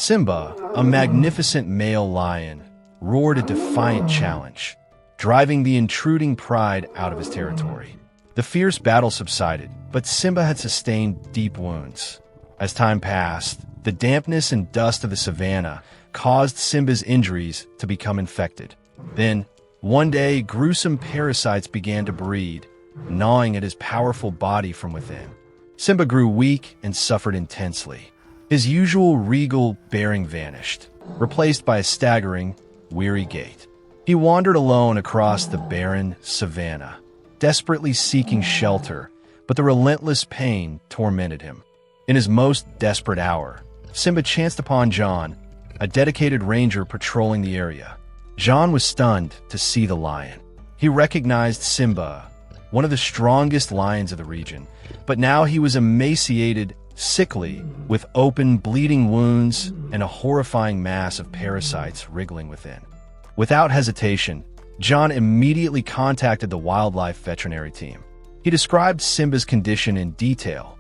Simba, a magnificent male lion, roared a defiant challenge, driving the intruding pride out of his territory. The fierce battle subsided, but Simba had sustained deep wounds. As time passed, the dampness and dust of the savannah caused Simba's injuries to become infected. Then, one day, gruesome parasites began to breed, gnawing at his powerful body from within. Simba grew weak and suffered intensely. His usual regal bearing vanished, replaced by a staggering, weary gait. He wandered alone across the barren savannah, desperately seeking shelter, but the relentless pain tormented him. In his most desperate hour, Simba chanced upon John, a dedicated ranger patrolling the area. John was stunned to see the lion. He recognized Simba, one of the strongest lions of the region, but now he was emaciated, sickly, with open, bleeding wounds and a horrifying mass of parasites wriggling within. Without hesitation, John immediately contacted the wildlife veterinary team. He described Simba's condition in detail,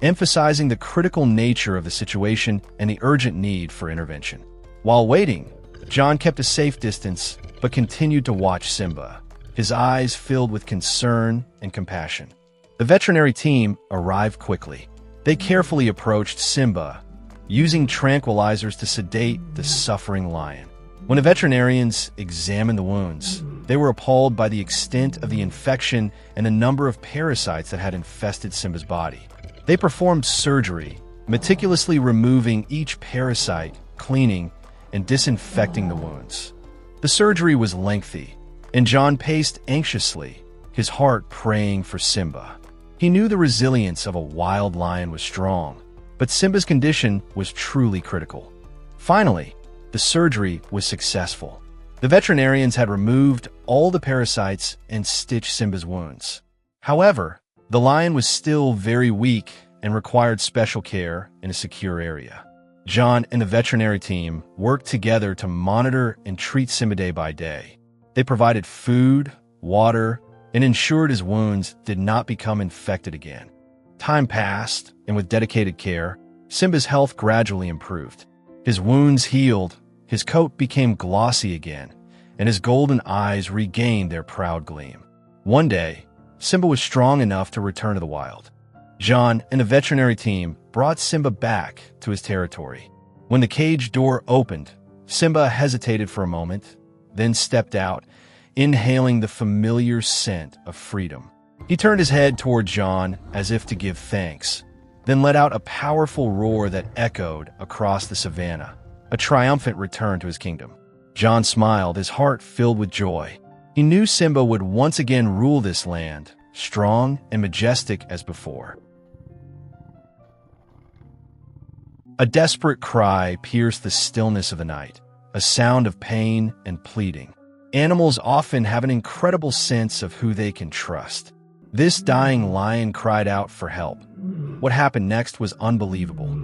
emphasizing the critical nature of the situation and the urgent need for intervention. While waiting, John kept a safe distance but continued to watch Simba, his eyes filled with concern and compassion. The veterinary team arrived quickly. They carefully approached Simba, using tranquilizers to sedate the suffering lion. When the veterinarians examined the wounds, they were appalled by the extent of the infection and the number of parasites that had infested Simba's body. They performed surgery, meticulously removing each parasite, cleaning, and disinfecting the wounds. The surgery was lengthy, and John paced anxiously, his heart praying for Simba. He knew the resilience of a wild lion was strong, but Simba's condition was truly critical. Finally, the surgery was successful. The veterinarians had removed all the parasites and stitched Simba's wounds. However, the lion was still very weak and required special care in a secure area. John and the veterinary team worked together to monitor and treat Simba day by day. They provided food, water, and ensured his wounds did not become infected again. Time passed, and with dedicated care, Simba's health gradually improved. His wounds healed, his coat became glossy again, and his golden eyes regained their proud gleam. One day, Simba was strong enough to return to the wild. John and the veterinary team brought Simba back to his territory. When the cage door opened, Simba hesitated for a moment, then stepped out, inhaling the familiar scent of freedom. He turned his head toward John as if to give thanks, then let out a powerful roar that echoed across the savannah, a triumphant return to his kingdom. John smiled, his heart filled with joy. He knew Simba would once again rule this land, strong and majestic as before. A desperate cry pierced the stillness of the night, a sound of pain and pleading. Animals often have an incredible sense of who they can trust. This dying lion cried out for help. What happened next was unbelievable.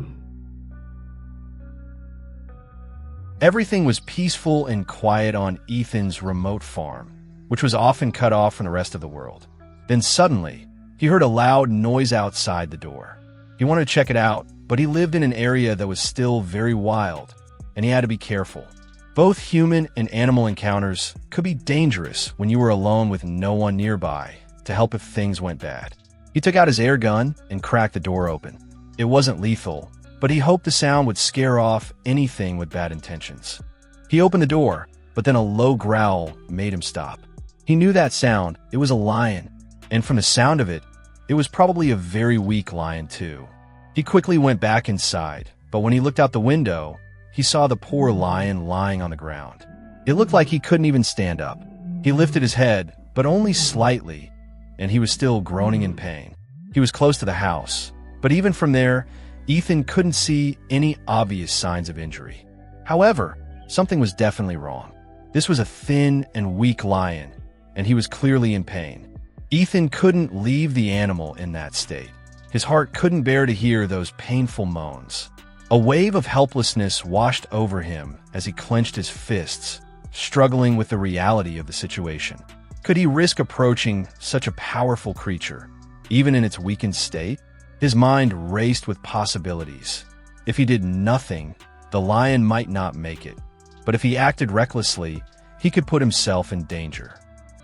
Everything was peaceful and quiet on Ethan's remote farm, which was often cut off from the rest of the world. Then suddenly, he heard a loud noise outside the door. He wanted to check it out, but he lived in an area that was still very wild, and he had to be careful. Both human and animal encounters could be dangerous when you were alone with no one nearby to help if things went bad. He took out his air gun and cracked the door open. It wasn't lethal, but he hoped the sound would scare off anything with bad intentions. He opened the door, but then a low growl made him stop. He knew that sound. It was a lion, and from the sound of it, it was probably a very weak lion too. He quickly went back inside, but when he looked out the window, he saw the poor lion lying on the ground. It looked like he couldn't even stand up. He lifted his head, but only slightly, and he was still groaning in pain. He was close to the house, but even from there, Ethan couldn't see any obvious signs of injury. However, something was definitely wrong. This was a thin and weak lion, and he was clearly in pain. Ethan couldn't leave the animal in that state. His heart couldn't bear to hear those painful moans. A wave of helplessness washed over him as he clenched his fists, struggling with the reality of the situation. Could he risk approaching such a powerful creature, even in its weakened state? His mind raced with possibilities. If he did nothing, The lion might not make it, but if he acted recklessly, he could put himself in danger.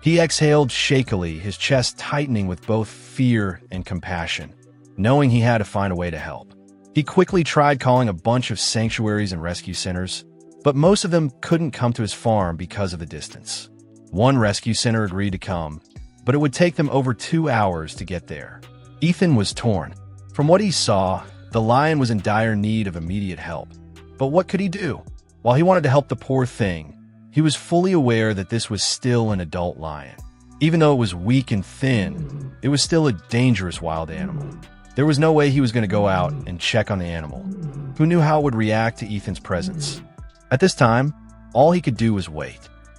He exhaled shakily, his chest tightening with both fear and compassion, knowing he had to find a way to help. He quickly tried calling a bunch of sanctuaries and rescue centers, but most of them couldn't come to his farm because of the distance. One rescue center agreed to come, but it would take them over 2 hours to get there. Ethan was torn. From what he saw, the lion was in dire need of immediate help. But what could he do? While he wanted to help the poor thing, he was fully aware that this was still an adult lion. Even though it was weak and thin, it was still a dangerous wild animal. There was no way he was going to go out and check on the animal. Who knew how it would react to Ethan's presence? At this time, all he could do was wait.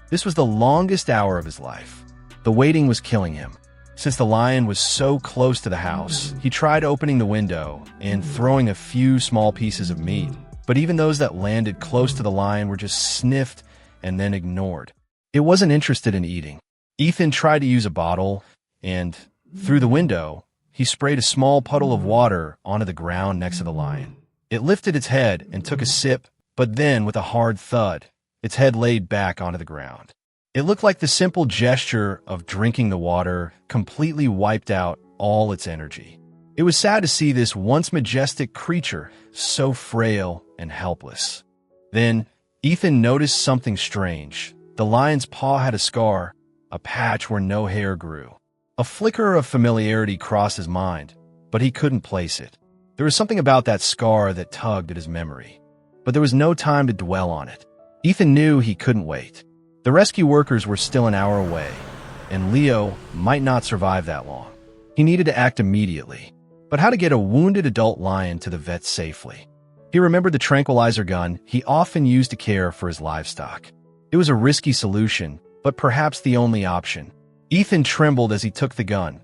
This was the longest hour of his life. The waiting was killing him. Since the lion was so close to the house, he tried opening the window and throwing a few small pieces of meat, but even those that landed close to the lion were just sniffed and then ignored. It wasn't interested in eating. Ethan tried to use a bottle, and through the window, he sprayed a small puddle of water onto the ground next to the lion. It lifted its head and took a sip, but then, with a hard thud, its head laid back onto the ground. It looked like the simple gesture of drinking the water completely wiped out all its energy. It was sad to see this once majestic creature so frail and helpless. Then, Ethan noticed something strange. The lion's paw had a scar, a patch where no hair grew. A flicker of familiarity crossed his mind, but he couldn't place it. There was something about that scar that tugged at his memory. But there was no time to dwell on it. Ethan knew he couldn't wait. The rescue workers were still an hour away, and Leo might not survive that long. He needed to act immediately. But how to get a wounded adult lion to the vet safely? He remembered the tranquilizer gun he often used to care for his livestock. It was a risky solution, but perhaps the only option. Ethan trembled as he took the gun,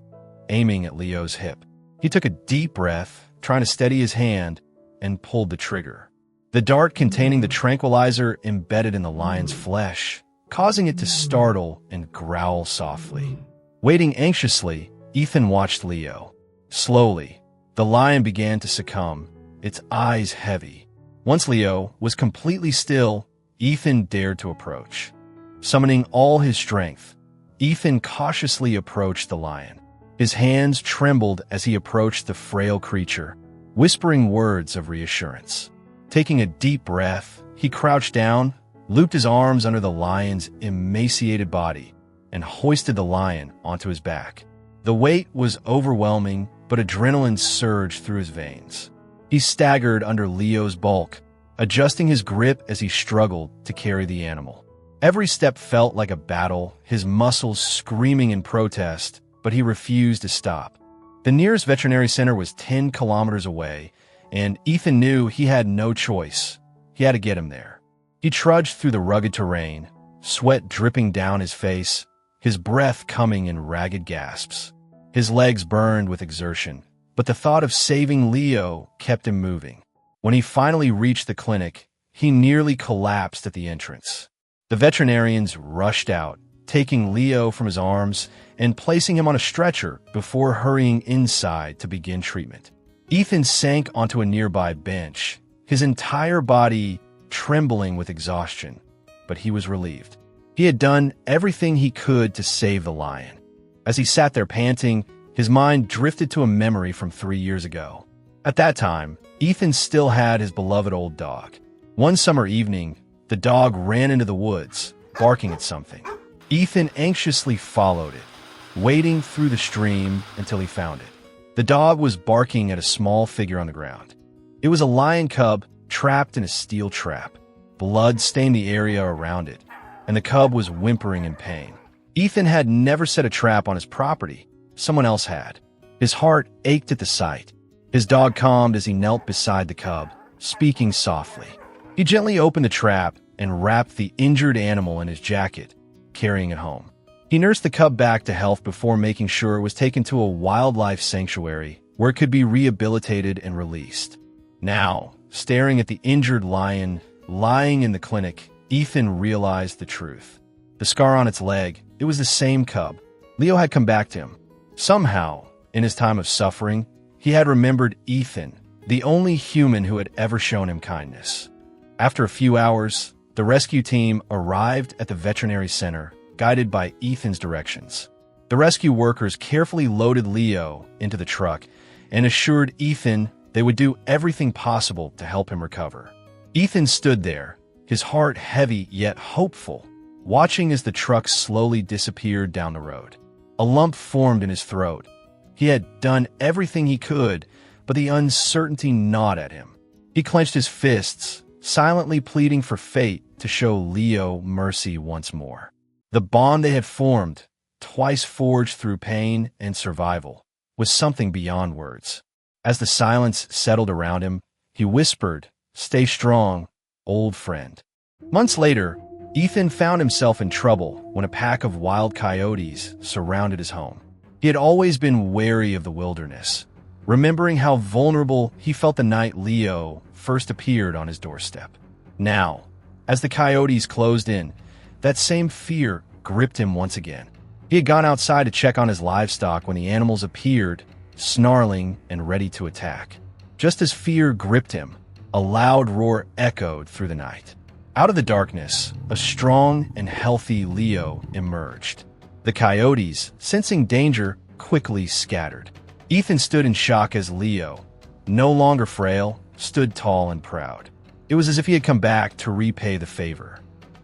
aiming at Leo's hip. He took a deep breath, trying to steady his hand, and pulled the trigger. The dart containing the tranquilizer embedded in the lion's flesh, causing it to startle and growl softly. Waiting anxiously, Ethan watched Leo. Slowly, the lion began to succumb, its eyes heavy. Once Leo was completely still, Ethan dared to approach. Summoning all his strength, Ethan cautiously approached the lion. His hands trembled as he approached the frail creature, whispering words of reassurance. Taking a deep breath, he crouched down, looped his arms under the lion's emaciated body, and hoisted the lion onto his back. The weight was overwhelming, but adrenaline surged through his veins. He staggered under Leo's bulk, adjusting his grip as he struggled to carry the animal. Every step felt like a battle, his muscles screaming in protest, but he refused to stop. The nearest veterinary center was 10 kilometers away, and Ethan knew he had no choice. He had to get him there. He trudged through the rugged terrain, sweat dripping down his face, his breath coming in ragged gasps. His legs burned with exertion, but the thought of saving Leo kept him moving. When he finally reached the clinic, he nearly collapsed at the entrance. The veterinarians rushed out, taking Leo from his arms and placing him on a stretcher before hurrying inside to begin treatment. Ethan sank onto a nearby bench, his entire body trembling with exhaustion, but he was relieved. He had done everything he could to save the lion. As he sat there panting, his mind drifted to a memory from 3 years ago. At that time, Ethan still had his beloved old dog. One summer evening, the dog ran into the woods, barking at something. Ethan anxiously followed it, wading through the stream until he found it. The dog was barking at a small figure on the ground. It was a lion cub trapped in a steel trap. Blood stained the area around it, and the cub was whimpering in pain. Ethan had never set a trap on his property. Someone else had. His heart ached at the sight. His dog calmed as he knelt beside the cub, speaking softly. He gently opened the trap and wrapped the injured animal in his jacket, carrying it home. He nursed the cub back to health before making sure it was taken to a wildlife sanctuary where it could be rehabilitated and released. Now, staring at the injured lion lying in the clinic, Ethan realized the truth. The scar on its leg, it was the same cub. Leo had come back to him. Somehow, in his time of suffering, he had remembered Ethan, the only human who had ever shown him kindness. After a few hours, the rescue team arrived at the veterinary center, guided by Ethan's directions. The rescue workers carefully loaded Leo into the truck and assured Ethan they would do everything possible to help him recover. Ethan stood there, his heart heavy yet hopeful, watching as the truck slowly disappeared down the road. A lump formed in his throat. He had done everything he could, but the uncertainty gnawed at him. He clenched his fists, silently pleading for fate to show Leo mercy once more. The bond they had formed, twice forged through pain and survival, was something beyond words. As the silence settled around him, he whispered, "Stay strong, old friend." Months later, Ethan found himself in trouble when a pack of wild coyotes surrounded his home. He had always been wary of the wilderness, remembering how vulnerable he felt the night Leo first appeared on his doorstep. Now, as the coyotes closed in, that same fear gripped him once again. He had gone outside to check on his livestock when the animals appeared, snarling and ready to attack. Just as fear gripped him, a loud roar echoed through the night. Out of the darkness, a strong and healthy Leo emerged. The coyotes, sensing danger, quickly scattered. Ethan stood in shock as Leo, no longer frail, stood tall and proud. It was as if he had come back to repay the favor.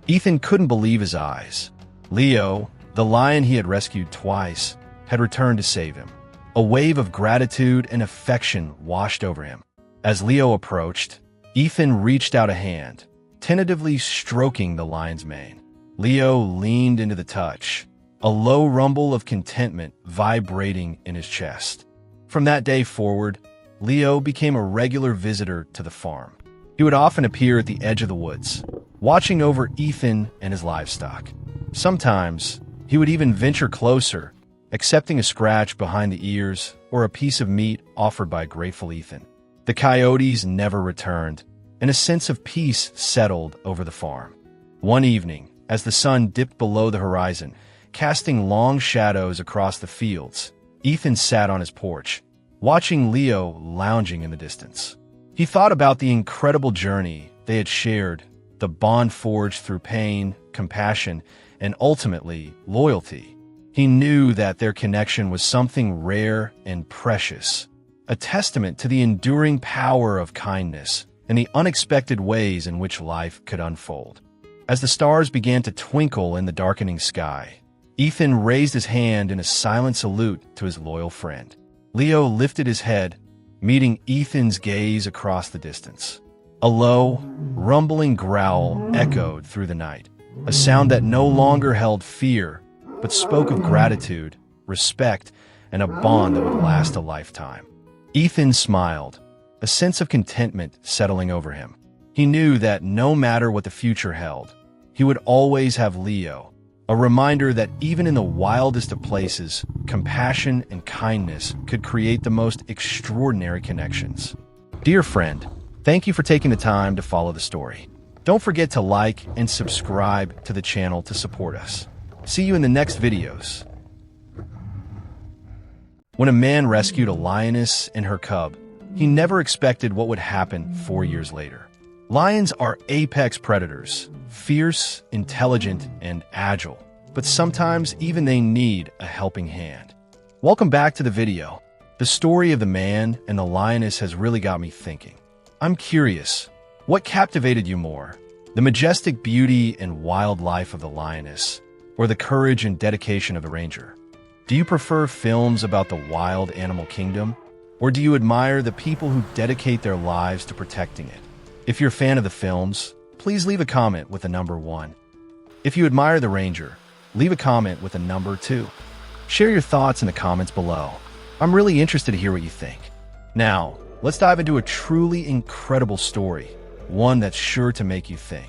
Ethan couldn't believe his eyes. Leo, the lion he had rescued twice, had returned to save him. A wave of gratitude and affection washed over him. As Leo approached, Ethan reached out a hand, tentatively stroking the lion's mane. Leo leaned into the touch, a low rumble of contentment vibrating in his chest. From that day forward, Leo became a regular visitor to the farm. He would often appear at the edge of the woods, watching over Ethan and his livestock. Sometimes, he would even venture closer, accepting a scratch behind the ears or a piece of meat offered by grateful Ethan. The coyotes never returned, and a sense of peace settled over the farm. One evening, as the sun dipped below the horizon, casting long shadows across the fields, Ethan sat on his porch, watching Leo lounging in the distance. He thought about the incredible journey they had shared, the bond forged through pain, compassion, and ultimately, loyalty. He knew that their connection was something rare and precious, a testament to the enduring power of kindness and the unexpected ways in which life could unfold. As the stars began to twinkle in the darkening sky, Ethan raised his hand in a silent salute to his loyal friend. Leo lifted his head, meeting Ethan's gaze across the distance. A low, rumbling growl echoed through the night, a sound that no longer held fear, but spoke of gratitude, respect, and a bond that would last a lifetime. Ethan smiled, a sense of contentment settling over him. He knew that no matter what the future held, he would always have Leo, a reminder that even in the wildest of places, compassion and kindness could create the most extraordinary connections. Dear friend, thank you for taking the time to follow the story. Don't forget to like and subscribe to the channel to support us. See you in the next videos. When a man rescued a lioness and her cub, he never expected what would happen 4 years later. Lions are apex predators, fierce, intelligent, and agile, but sometimes even they need a helping hand. Welcome back to the video. The story of the man and the lioness has really got me thinking. I'm curious, what captivated you more? The majestic beauty and wild life of the lioness, or the courage and dedication of the ranger? Do you prefer films about the wild animal kingdom, or do you admire the people who dedicate their lives to protecting it? If you're a fan of the films, please leave a comment with a number 1. If you admire the ranger, leave a comment with a number 2. Share your thoughts in the comments below. I'm really interested to hear what you think. Now, let's dive into a truly incredible story, one that's sure to make you think.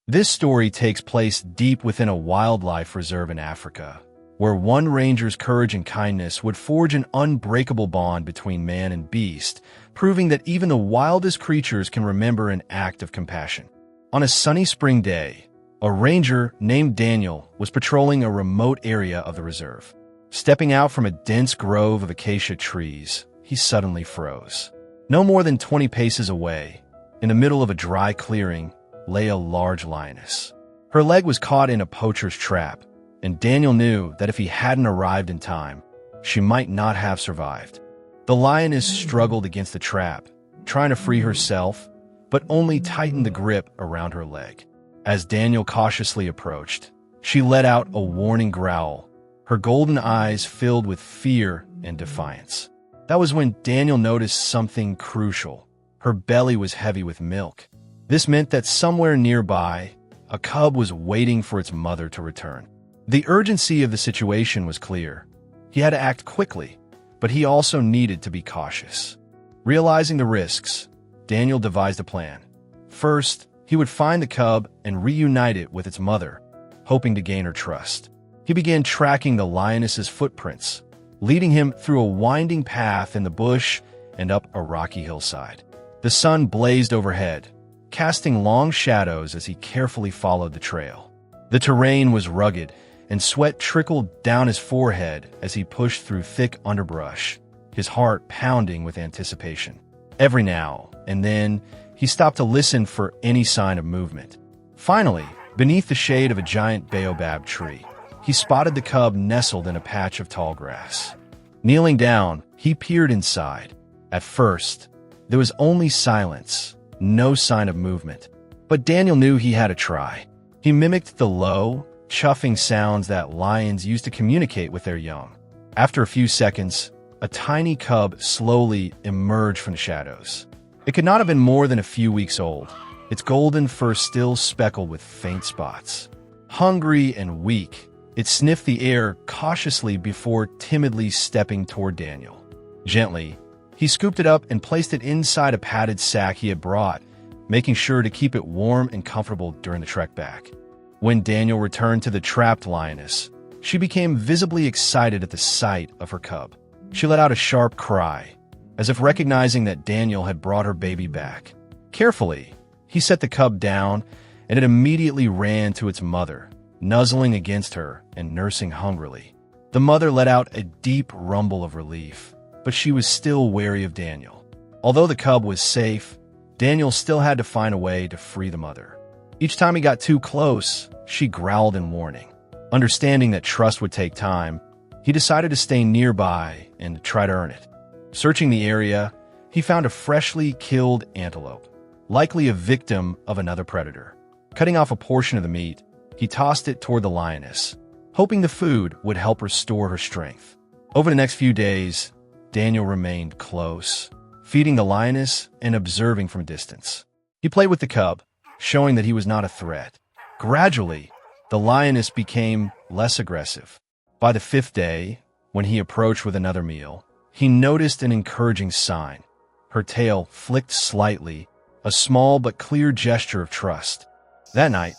This story takes place deep within a wildlife reserve in Africa, where one ranger's courage and kindness would forge an unbreakable bond between man and beast, proving that even the wildest creatures can remember an act of compassion. On a sunny spring day, a ranger named Daniel was patrolling a remote area of the reserve. Stepping out from a dense grove of acacia trees, he suddenly froze. No more than 20 paces away, in the middle of a dry clearing, lay a large lioness. Her leg was caught in a poacher's trap, and Daniel knew that if he hadn't arrived in time, she might not have survived. The lioness struggled against the trap, trying to free herself, but only tightened the grip around her leg. As Daniel cautiously approached, she let out a warning growl, her golden eyes filled with fear and defiance. That was when Daniel noticed something crucial. Her belly was heavy with milk. This meant that somewhere nearby, a cub was waiting for its mother to return. The urgency of the situation was clear. He had to act quickly, but he also needed to be cautious. Realizing the risks, Daniel devised a plan. First, he would find the cub and reunite it with its mother, hoping to gain her trust. He began tracking the lioness's footprints, leading him through a winding path in the bush and up a rocky hillside. The sun blazed overhead, casting long shadows as he carefully followed the trail. The terrain was rugged, and sweat trickled down his forehead as he pushed through thick underbrush, his heart pounding with anticipation. Every now and then, he stopped to listen for any sign of movement. Finally, beneath the shade of a giant baobab tree, he spotted the cub nestled in a patch of tall grass. Kneeling down, he peered inside. At first, there was only silence, no sign of movement. But Daniel knew he had to try. He mimicked the low, chuffing sounds that lions use to communicate with their young. After a few seconds, a tiny cub slowly emerged from the shadows. It could not have been more than a few weeks old, its golden fur still speckled with faint spots. Hungry and weak, it sniffed the air cautiously before timidly stepping toward Daniel. Gently, he scooped it up and placed it inside a padded sack he had brought, making sure to keep it warm and comfortable during the trek back. When Daniel returned to the trapped lioness, she became visibly excited at the sight of her cub. She let out a sharp cry, as if recognizing that Daniel had brought her baby back. Carefully, he set the cub down, and it immediately ran to its mother, nuzzling against her and nursing hungrily. The mother let out a deep rumble of relief, but she was still wary of Daniel. Although the cub was safe, Daniel still had to find a way to free the mother. Each time he got too close, she growled in warning. Understanding that trust would take time, he decided to stay nearby and try to earn it. Searching the area, he found a freshly killed antelope, likely a victim of another predator. Cutting off a portion of the meat, he tossed it toward the lioness, hoping the food would help restore her strength. Over the next few days, Daniel remained close, feeding the lioness and observing from a distance. He played with the cub, showing that he was not a threat. Gradually, the lioness became less aggressive. By the fifth day, when he approached with another meal, he noticed an encouraging sign. Her tail flicked slightly, a small but clear gesture of trust. That night,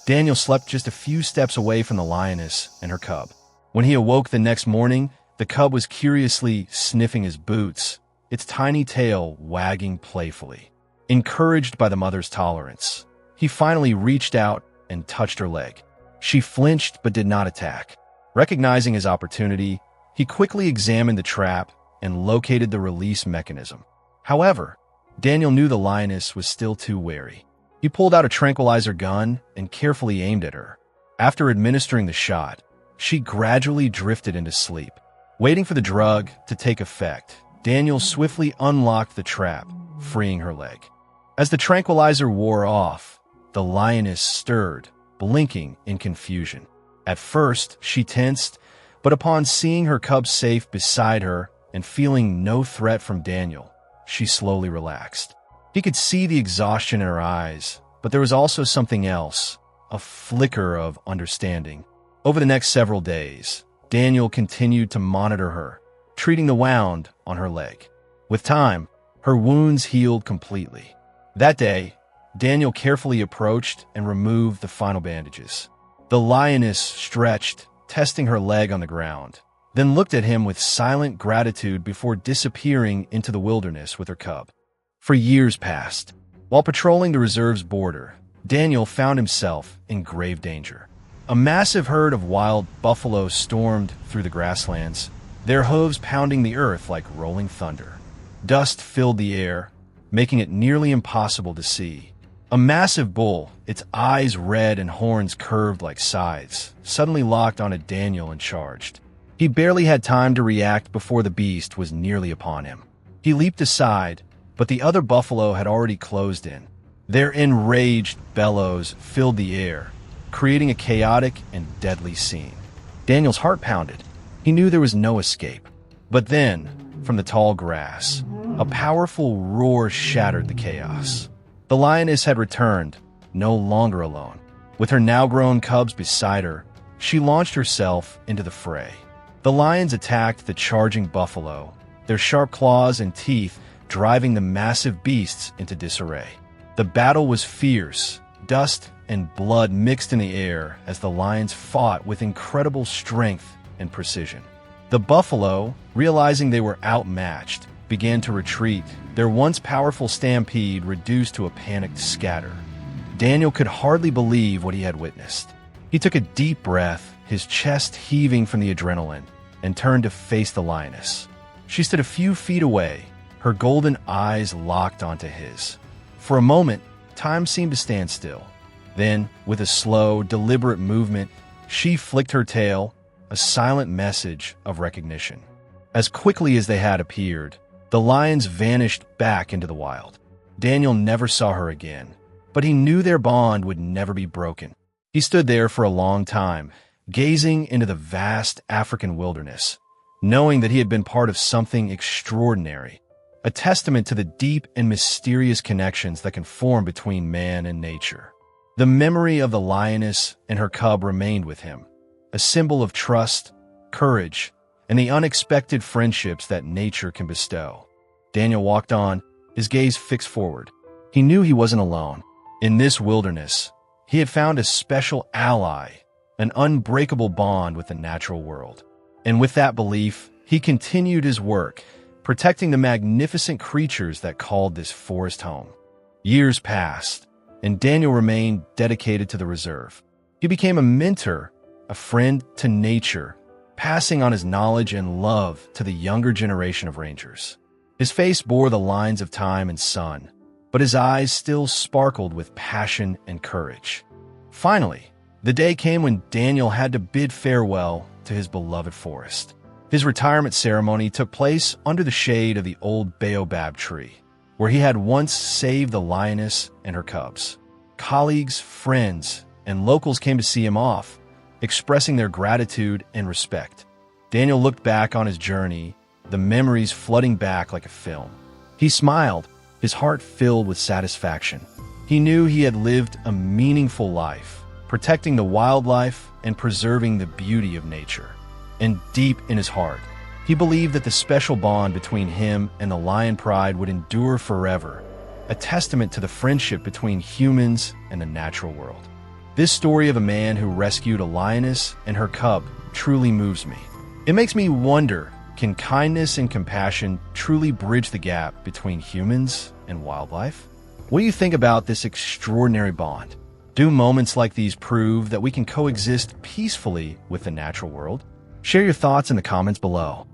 Daniel slept just a few steps away from the lioness and her cub. When he awoke the next morning, the cub was curiously sniffing his boots, its tiny tail wagging playfully. Encouraged by the mother's tolerance, he finally reached out and touched her leg. She flinched but did not attack. Recognizing his opportunity, he quickly examined the trap and located the release mechanism. However, Daniel knew the lioness was still too wary. He pulled out a tranquilizer gun and carefully aimed at her. After administering the shot, she gradually drifted into sleep. Waiting for the drug to take effect, Daniel swiftly unlocked the trap, freeing her leg. As the tranquilizer wore off, the lioness stirred, blinking in confusion. At first, she tensed, but upon seeing her cub safe beside her and feeling no threat from Daniel, she slowly relaxed. He could see the exhaustion in her eyes, but there was also something else, a flicker of understanding. Over the next several days, Daniel continued to monitor her, treating the wound on her leg. With time, her wounds healed completely. That day, Daniel carefully approached and removed the final bandages. The lioness stretched, testing her leg on the ground, then looked at him with silent gratitude before disappearing into the wilderness with her cub. For years passed. While patrolling the reserve's border, Daniel found himself in grave danger. A massive herd of wild buffalo stormed through the grasslands, their hooves pounding the earth like rolling thunder. Dust filled the air, making it nearly impossible to see. A massive bull, its eyes red and horns curved like scythes, suddenly locked onto Daniel and charged. He barely had time to react before the beast was nearly upon him. He leaped aside, but the other buffalo had already closed in. Their enraged bellows filled the air, creating a chaotic and deadly scene. Daniel's heart pounded. He knew there was no escape. But then, from the tall grass, a powerful roar shattered the chaos. The lioness had returned, no longer alone. With her now-grown cubs beside her, she launched herself into the fray. The lions attacked the charging buffalo, their sharp claws and teeth driving the massive beasts into disarray. The battle was fierce. Dust and blood mixed in the air as the lions fought with incredible strength and precision. The buffalo, realizing they were outmatched, began to retreat, their once powerful stampede reduced to a panicked scatter. Daniel could hardly believe what he had witnessed. He took a deep breath, his chest heaving from the adrenaline, and turned to face the lioness. She stood a few feet away, her golden eyes locked onto his. For a moment, time seemed to stand still. Then, with a slow, deliberate movement, she flicked her tail, a silent message of recognition. As quickly as they had appeared, the lions vanished back into the wild. Daniel never saw her again, but he knew their bond would never be broken. He stood there for a long time, gazing into the vast African wilderness, knowing that he had been part of something extraordinary, a testament to the deep and mysterious connections that can form between man and nature. The memory of the lioness and her cub remained with him, a symbol of trust, courage, and the unexpected friendships that nature can bestow. Daniel walked on, his gaze fixed forward. He knew he wasn't alone. In this wilderness, he had found a special ally, an unbreakable bond with the natural world. And with that belief, he continued his work, protecting the magnificent creatures that called this forest home. Years passed, and Daniel remained dedicated to the reserve. He became a mentor, a friend to nature, passing on his knowledge and love to the younger generation of rangers. His face bore the lines of time and sun, but his eyes still sparkled with passion and courage. Finally, the day came when Daniel had to bid farewell to his beloved forest. His retirement ceremony took place under the shade of the old baobab tree, where he had once saved the lioness and her cubs. Colleagues, friends, and locals came to see him off, expressing their gratitude and respect. Daniel looked back on his journey, the memories flooding back like a film. He smiled, his heart filled with satisfaction. He knew he had lived a meaningful life, protecting the wildlife and preserving the beauty of nature. And deep in his heart, he believed that the special bond between him and the lion pride would endure forever, a testament to the friendship between humans and the natural world. This story of a man who rescued a lioness and her cub truly moves me. It makes me wonder, can kindness and compassion truly bridge the gap between humans and wildlife? What do you think about this extraordinary bond? Do moments like these prove that we can coexist peacefully with the natural world? Share your thoughts in the comments below.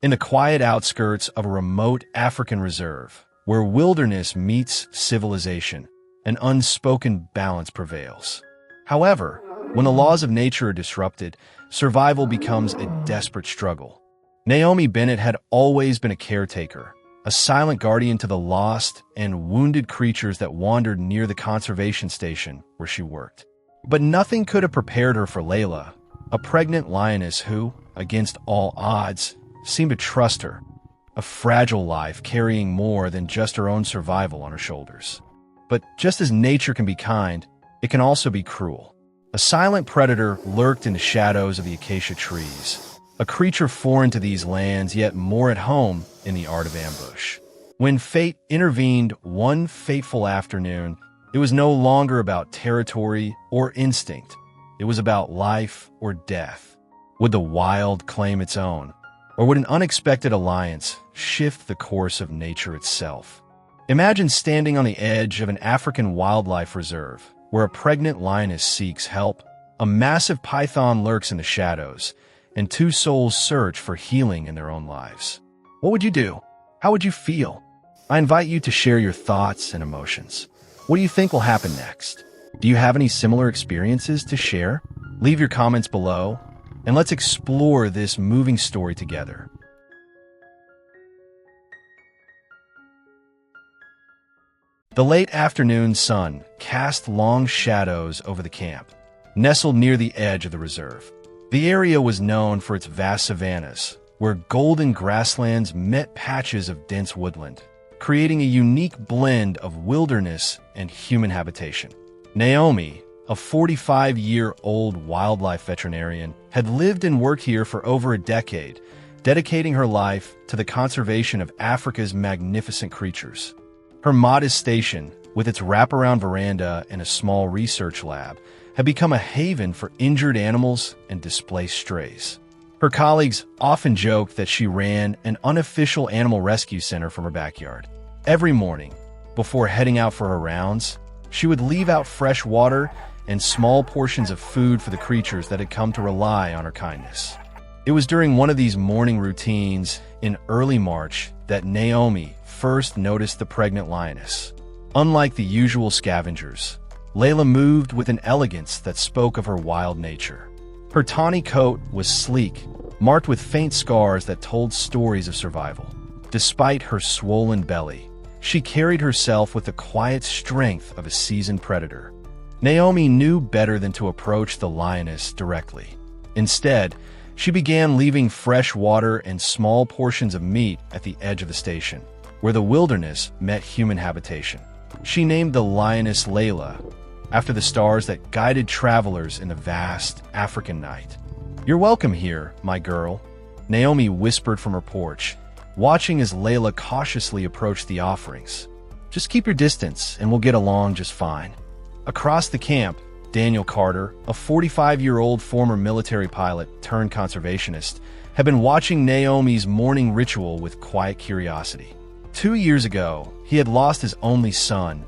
In the quiet outskirts of a remote African reserve, where wilderness meets civilization, an unspoken balance prevails. However, when the laws of nature are disrupted, survival becomes a desperate struggle. Naomi Bennett had always been a caretaker, a silent guardian to the lost and wounded creatures that wandered near the conservation station where she worked. But nothing could have prepared her for Layla, a pregnant lioness who, against all odds, seemed to trust her, a fragile life carrying more than just her own survival on her shoulders. But just as nature can be kind, it can also be cruel. A silent predator lurked in the shadows of the acacia trees, a creature foreign to these lands yet more at home in the art of ambush. When fate intervened one fateful afternoon, it was no longer about territory or instinct. It was about life or death. Would the wild claim its own, Or would an unexpected alliance shift the course of nature itself? Imagine standing on the edge of an African wildlife reserve, where a pregnant lioness seeks help, a massive python lurks in the shadows, and two souls search for healing in their own lives. What would you do? How would you feel? I invite you to share your thoughts and emotions. What do you think will happen next? Do you have any similar experiences to share? Leave your comments below, and let's explore this moving story together. The late afternoon sun cast long shadows over the camp, nestled near the edge of the reserve. The area was known for its vast savannas, where golden grasslands met patches of dense woodland, creating a unique blend of wilderness and human habitation. Naomi, a 45-year-old wildlife veterinarian, had lived and worked here for over a decade, dedicating her life to the conservation of Africa's magnificent creatures. Her modest station, with its wraparound veranda and a small research lab, had become a haven for injured animals and displaced strays. Her colleagues often joked that she ran an unofficial animal rescue center from her backyard. Every morning, before heading out for her rounds, she would leave out fresh water and small portions of food for the creatures that had come to rely on her kindness. It was during one of these morning routines in early March that Naomi first noticed the pregnant lioness. Unlike the usual scavengers, Layla moved with an elegance that spoke of her wild nature. Her tawny coat was sleek, marked with faint scars that told stories of survival. Despite her swollen belly, she carried herself with the quiet strength of a seasoned predator. Naomi knew better than to approach the lioness directly. Instead, she began leaving fresh water and small portions of meat at the edge of the station, where the wilderness met human habitation. She named the lioness Layla, after the stars that guided travelers in the vast African night. "You're welcome here, my girl," Naomi whispered from her porch, watching as Layla cautiously approached the offerings. "Just keep your distance and we'll get along just fine." Across the camp, Daniel Carter, a 45-year-old former military pilot turned conservationist, had been watching Naomi's morning ritual with quiet curiosity. 2 years ago, he had lost his only son,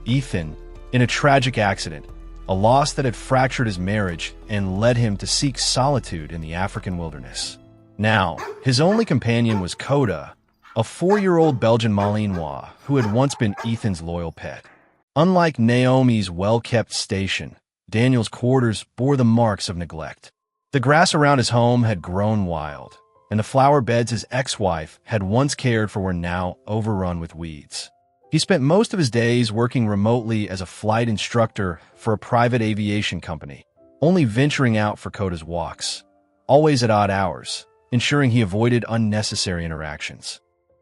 Ethan, in a tragic accident, a loss that had fractured his marriage and led him to seek solitude in the African wilderness. Now, his only companion was Coda, a 4-year-old Belgian Malinois who had once been Ethan's loyal pet. Unlike Naomi's well-kept station, Daniel's quarters bore the marks of neglect. The grass around his home had grown wild, and the flower beds his ex-wife had once cared for were now overrun with weeds. He spent most of his days working remotely as a flight instructor for a private aviation company, only venturing out for Coda's walks, always at odd hours, ensuring he avoided unnecessary interactions.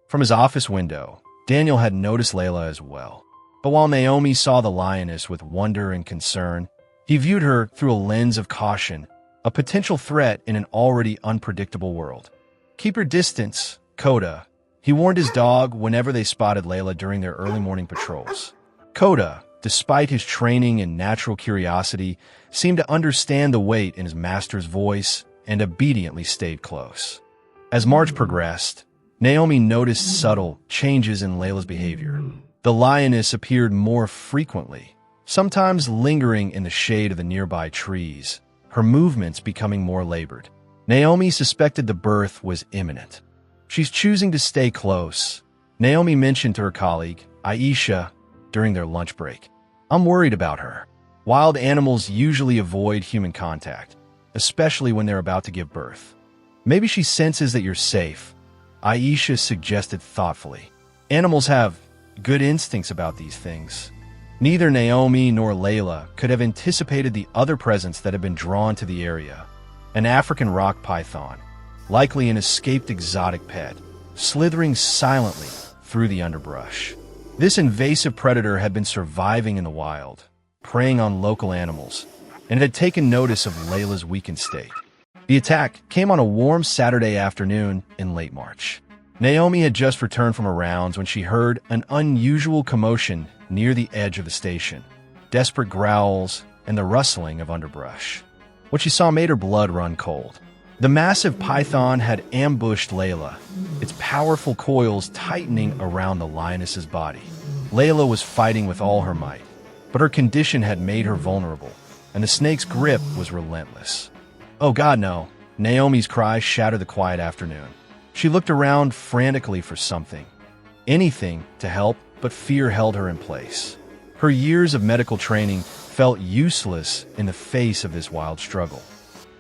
From his office window, Daniel had noticed Layla as well. But while Naomi saw the lioness with wonder and concern, he viewed her through a lens of caution, a potential threat in an already unpredictable world. "Keep your distance, Coda," he warned his dog whenever they spotted Layla during their early morning patrols. Coda, despite his training and natural curiosity, seemed to understand the weight in his master's voice and obediently stayed close. As March progressed, Naomi noticed subtle changes in Layla's behavior. The lioness appeared more frequently, sometimes lingering in the shade of the nearby trees, her movements becoming more labored. Naomi suspected the birth was imminent. "She's choosing to stay close," Naomi mentioned to her colleague, Aisha, during their lunch break. "I'm worried about her." Wild animals usually avoid human contact, especially when they're about to give birth. "Maybe she senses that you're safe," Aisha suggested thoughtfully. Animals have good instincts about these things. Neither Naomi nor Layla could have anticipated the other presence that had been drawn to the area, an African rock python, likely an escaped exotic pet, slithering silently through the underbrush. This invasive predator had been surviving in the wild, preying on local animals, and it had taken notice of Layla's weakened state. The attack came on a warm Saturday afternoon in late March. Naomi had just returned from her rounds when she heard an unusual commotion near the edge of the station, desperate growls and the rustling of underbrush. What she saw made her blood run cold. The massive python had ambushed Layla, its powerful coils tightening around the lioness's body. Layla was fighting with all her might, but her condition had made her vulnerable, and the snake's grip was relentless. "Oh God, no!" Naomi's cry shattered the quiet afternoon. She looked around frantically for something, anything to help, but fear held her in place. Her years of medical training felt useless in the face of this wild struggle.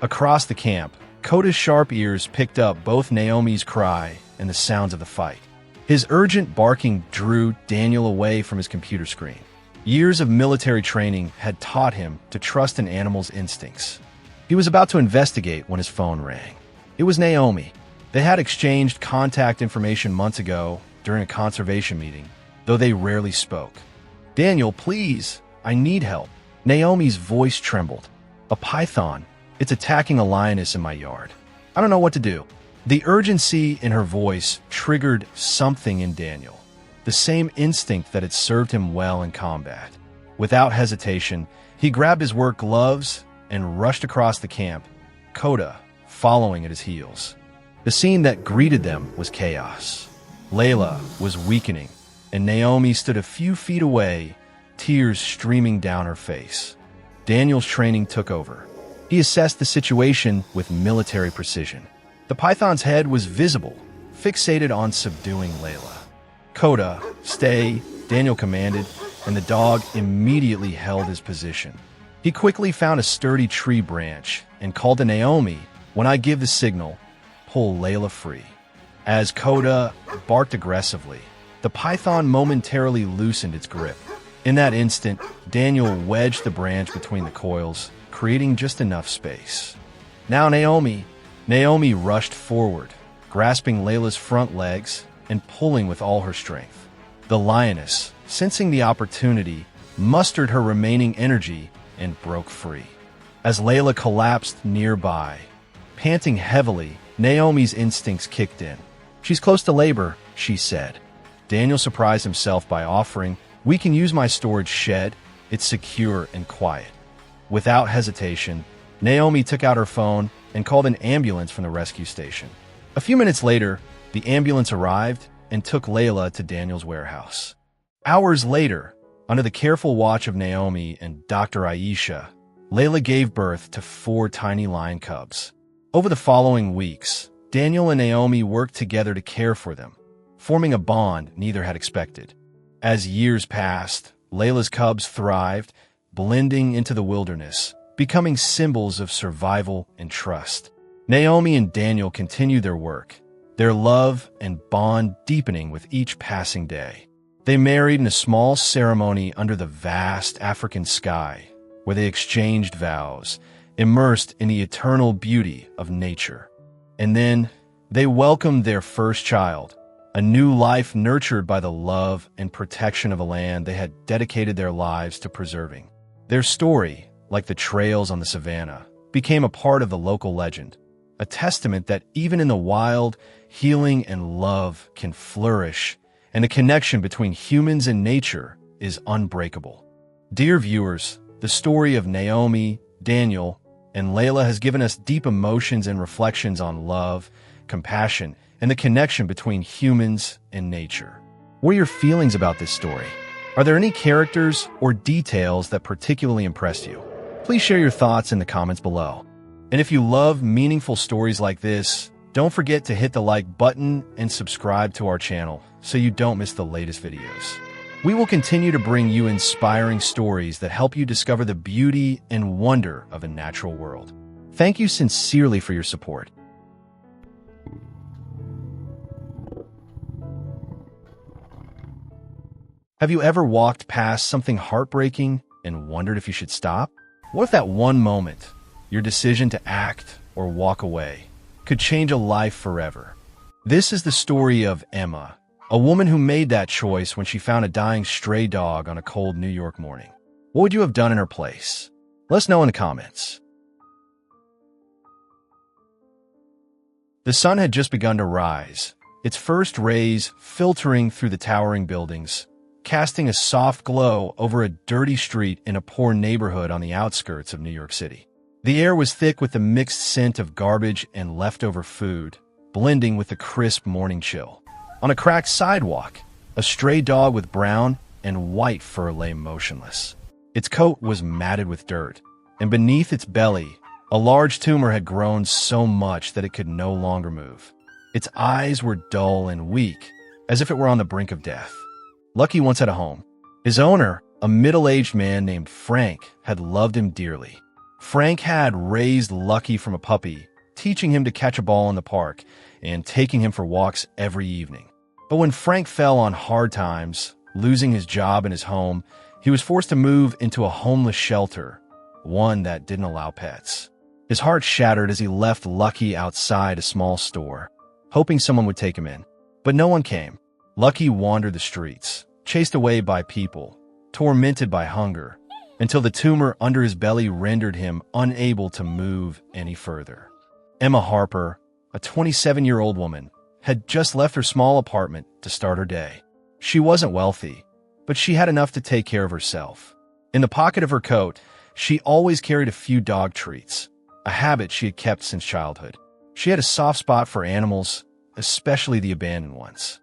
Across the camp, Koda's sharp ears picked up both Naomi's cry and the sounds of the fight. His urgent barking drew Daniel away from his computer screen. Years of military training had taught him to trust an animal's instincts. He was about to investigate when his phone rang. It was Naomi. They had exchanged contact information months ago during a conservation meeting, though they rarely spoke. "Daniel, please, I need help." Naomi's voice trembled. "A python. It's attacking a lioness in my yard. I don't know what to do." The urgency in her voice triggered something in Daniel, the same instinct that had served him well in combat. Without hesitation, he grabbed his work gloves and rushed across the camp, Koda following at his heels. The scene that greeted them was chaos. Layla was weakening, and Naomi stood a few feet away, tears streaming down her face. Daniel's training took over. He assessed the situation with military precision. The python's head was visible, fixated on subduing Layla. "Koda, stay," Daniel commanded, and the dog immediately held his position. He quickly found a sturdy tree branch and called to Naomi, "When I give the signal, pull Layla free." As Koda barked aggressively, the python momentarily loosened its grip. In that instant, Daniel wedged the branch between the coils, creating just enough space. "Now, Naomi!" Naomi rushed forward, grasping Layla's front legs and pulling with all her strength. The lioness, sensing the opportunity, mustered her remaining energy and broke free. As Layla collapsed nearby, panting heavily, Naomi's instincts kicked in. "She's close to labor," she said. Daniel surprised himself by offering, "We can use my storage shed. It's secure and quiet." Without hesitation, Naomi took out her phone and called an ambulance from the rescue station. A few minutes later, the ambulance arrived and took Layla to Daniel's warehouse. Hours later, under the careful watch of Naomi and Dr. Aisha, Layla gave birth to 4 tiny lion cubs. Over the following weeks, Daniel and Naomi worked together to care for them, forming a bond neither had expected. As years passed, Layla's cubs thrived, blending into the wilderness, becoming symbols of survival and trust. Naomi and Daniel continued their work, their love and bond deepening with each passing day. They married in a small ceremony under the vast African sky, where they exchanged vows, immersed in the eternal beauty of nature. And then they welcomed their first child, a new life nurtured by the love and protection of a land they had dedicated their lives to preserving. Their story, like the trails on the savannah, became a part of the local legend, a testament that even in the wild, healing and love can flourish, and the connection between humans and nature is unbreakable. Dear viewers, the story of Naomi, Daniel, and Layla has given us deep emotions and reflections on love, compassion, and the connection between humans and nature. What are your feelings about this story? Are there any characters or details that particularly impressed you? Please share your thoughts in the comments below. And if you love meaningful stories like this, don't forget to hit the like button and subscribe to our channel so you don't miss the latest videos. We will continue to bring you inspiring stories that help you discover the beauty and wonder of a natural world. Thank you sincerely for your support. Have you ever walked past something heartbreaking and wondered if you should stop? What if that one moment, your decision to act or walk away, could change a life forever? This is the story of Emma, a woman who made that choice when she found a dying stray dog on a cold New York morning. What would you have done in her place? Let us know in the comments. The sun had just begun to rise, its first rays filtering through the towering buildings, casting a soft glow over a dirty street in a poor neighborhood on the outskirts of New York City. The air was thick with the mixed scent of garbage and leftover food, blending with the crisp morning chill. On a cracked sidewalk, a stray dog with brown and white fur lay motionless. Its coat was matted with dirt, and beneath its belly, a large tumor had grown so much that it could no longer move. Its eyes were dull and weak, as if it were on the brink of death. Lucky once had a home. His owner, a middle-aged man named Frank, had loved him dearly. Frank had raised Lucky from a puppy, teaching him to catch a ball in the park and taking him for walks every evening. But when Frank fell on hard times, losing his job and his home, he was forced to move into a homeless shelter, one that didn't allow pets. His heart shattered as he left Lucky outside a small store, hoping someone would take him in. But no one came. Lucky wandered the streets, chased away by people, tormented by hunger, until the tumor under his belly rendered him unable to move any further. Emma Harper, a 27-year-old woman, had just left her small apartment to start her day. She wasn't wealthy, but she had enough to take care of herself. In the pocket of her coat, she always carried a few dog treats, a habit she had kept since childhood. She had a soft spot for animals, especially the abandoned ones.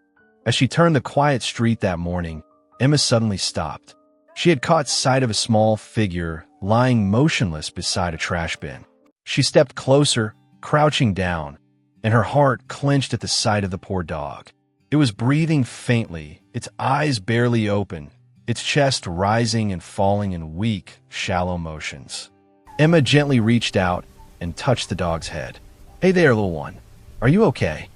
As she turned the quiet street that morning, Emma suddenly stopped. She had caught sight of a small figure lying motionless beside a trash bin. She stepped closer, crouching down, and her heart clenched at the sight of the poor dog. It was breathing faintly, its eyes barely open, its chest rising and falling in weak, shallow motions. Emma gently reached out and touched the dog's head. "Hey there, little one. Are you okay?"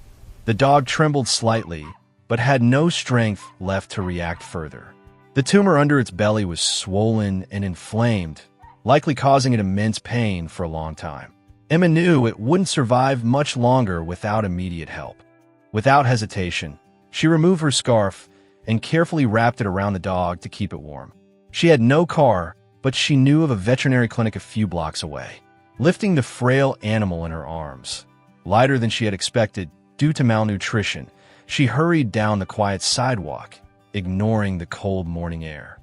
The dog trembled slightly, but had no strength left to react further. The tumor under its belly was swollen and inflamed, likely causing it immense pain for a long time. Emma knew it wouldn't survive much longer without immediate help. Without hesitation, she removed her scarf and carefully wrapped it around the dog to keep it warm. She had no car, but she knew of a veterinary clinic a few blocks away. Lifting the frail animal in her arms, lighter than she had expected due to malnutrition, she hurried down the quiet sidewalk, ignoring the cold morning air.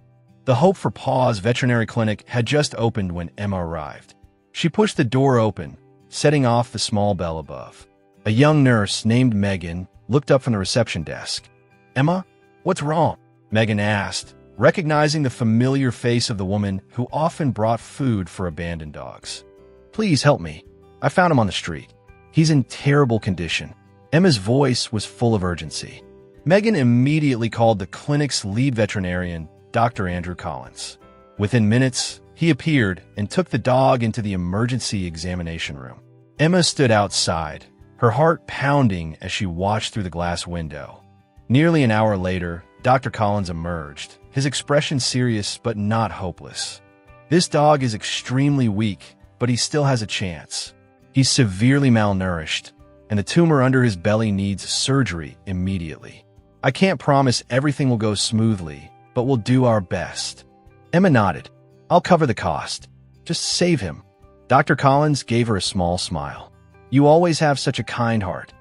The Hope for Paws veterinary clinic had just opened when Emma arrived. She pushed the door open, setting off the small bell above. A young nurse named Megan looked up from the reception desk. "Emma, what's wrong?" Megan asked, recognizing the familiar face of the woman who often brought food for abandoned dogs. "Please help me. I found him on the street. He's in terrible condition." Emma's voice was full of urgency. Megan immediately called the clinic's lead veterinarian, Dr. Andrew Collins. Within minutes, he appeared and took the dog into the emergency examination room. Emma stood outside, her heart pounding as she watched through the glass window. Nearly an hour later, Dr. Collins emerged, his expression serious but not hopeless. "This dog is extremely weak, but he still has a chance. He's severely malnourished, and the tumor under his belly needs surgery immediately. I can't promise everything will go smoothly, but we'll do our best." Emma nodded. "I'll cover the cost. Just save him." Dr. Collins gave her a small smile. "You always have such a kind heart."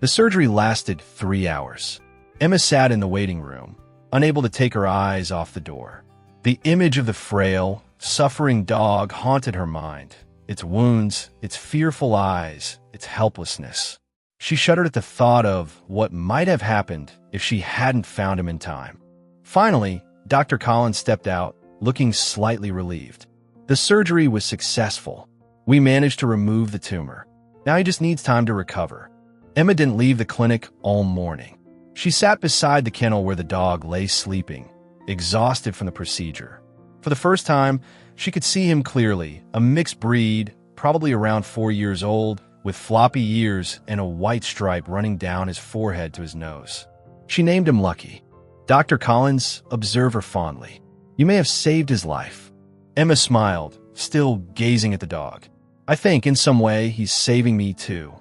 The surgery lasted 3 hours. Emma sat in the waiting room, unable to take her eyes off the door. The image of the frail, suffering dog haunted her mind. Its wounds, its fearful eyes, its helplessness. She shuddered at the thought of what might have happened if she hadn't found him in time. Finally, Dr. Collins stepped out, looking slightly relieved. "The surgery was successful. We managed to remove the tumor. Now he just needs time to recover." Emma didn't leave the clinic all morning. She sat beside the kennel where the dog lay sleeping, exhausted from the procedure. For the first time, she could see him clearly, a mixed breed, probably around 4 years old, with floppy ears and a white stripe running down his forehead to his nose. She named him Lucky. Dr. Collins observed her fondly. "You may have saved his life." Emma smiled, still gazing at the dog. "I think, in some way, he's saving me too."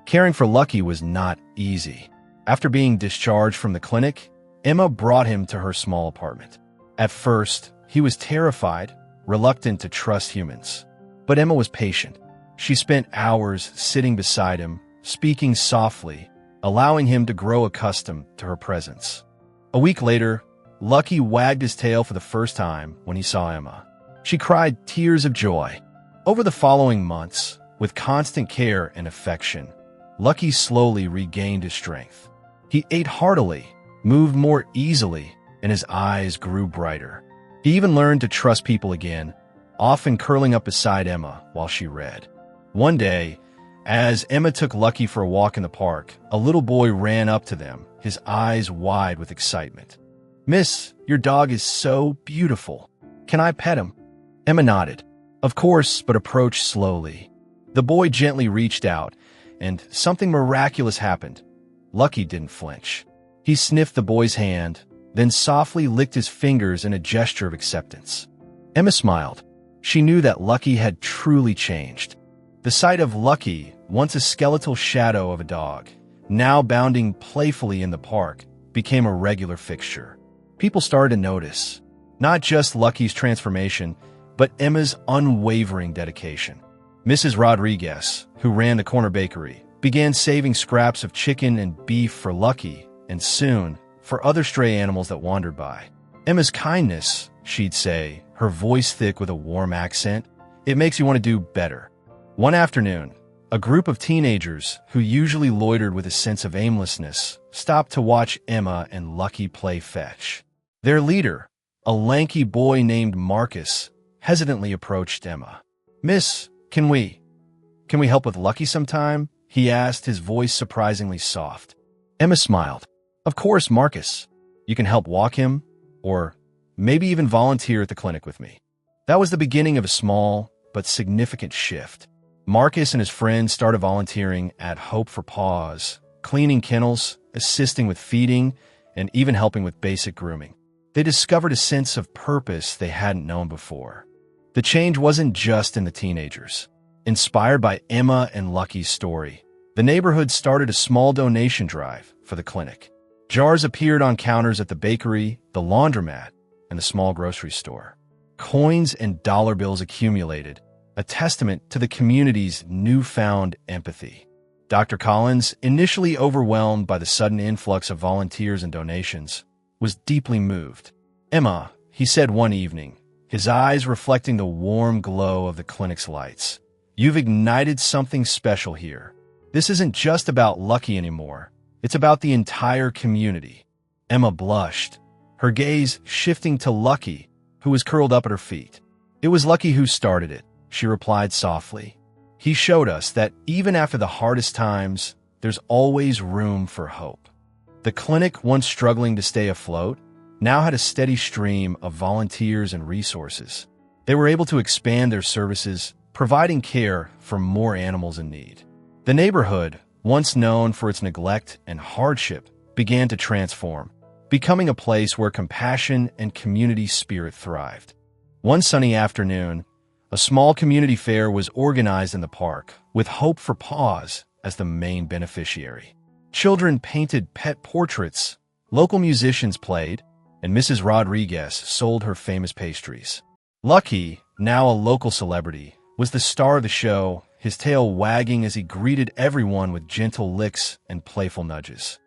Caring for Lucky was not easy. After being discharged from the clinic, Emma brought him to her small apartment. At first, he was terrified, reluctant to trust humans. But Emma was patient. She spent hours sitting beside him, speaking softly, allowing him to grow accustomed to her presence. A week later, Lucky wagged his tail for the first time when he saw Emma. She cried tears of joy. Over the following months, with constant care and affection, Lucky slowly regained his strength. He ate heartily, moved more easily, and his eyes grew brighter. He even learned to trust people again, often curling up beside Emma while she read. One day, as Emma took Lucky for a walk in the park, a little boy ran up to them, his eyes wide with excitement. "Miss, your dog is so beautiful. Can I pet him?" Emma nodded. Of course, but approached slowly. The boy gently reached out, and something miraculous happened. Lucky didn't flinch. He sniffed the boy's hand, then softly licked his fingers in a gesture of acceptance. Emma smiled. She knew that Lucky had truly changed. The sight of Lucky, once a skeletal shadow of a dog, now bounding playfully in the park, became a regular fixture. People started to notice, not just Lucky's transformation, but Emma's unwavering dedication. Mrs. Rodriguez, who ran the corner bakery, began saving scraps of chicken and beef for Lucky, and soon, for other stray animals that wandered by. Emma's kindness, she'd say, her voice thick with a warm accent, it makes you want to do better. One afternoon, a group of teenagers, who usually loitered with a sense of aimlessness, stopped to watch Emma and Lucky play fetch. Their leader, a lanky boy named Marcus, hesitantly approached Emma. "Miss, can we help with Lucky sometime?" he asked, his voice surprisingly soft. Emma smiled. "Of course, Marcus. You can help walk him, or maybe even volunteer at the clinic with me." That was the beginning of a small but significant shift. Marcus and his friends started volunteering at Hope for Paws, cleaning kennels, assisting with feeding, and even helping with basic grooming. They discovered a sense of purpose they hadn't known before. The change wasn't just in the teenagers. Inspired by Emma and Lucky's story, the neighborhood started a small donation drive for the clinic. Jars appeared on counters at the bakery, the laundromat, and the small grocery store. Coins and dollar bills accumulated, a testament to the community's newfound empathy. Dr. Collins, initially overwhelmed by the sudden influx of volunteers and donations, was deeply moved. "Emma," he said one evening, his eyes reflecting the warm glow of the clinic's lights, "you've ignited something special here. This isn't just about Lucky anymore. It's about the entire community." Emma blushed, her gaze shifting to Lucky, who was curled up at her feet. "It was Lucky who started it," she replied softly. "He showed us that even after the hardest times, there's always room for hope." The clinic, once struggling to stay afloat, now had a steady stream of volunteers and resources. They were able to expand their services, providing care for more animals in need. The neighborhood, once known for its neglect and hardship, began to transform, becoming a place where compassion and community spirit thrived. One sunny afternoon, a small community fair was organized in the park, with Hope for Paws as the main beneficiary. Children painted pet portraits, local musicians played, and Mrs. Rodriguez sold her famous pastries. Lucky, now a local celebrity, was the star of the show, his tail wagging as he greeted everyone with gentle licks and playful nudges.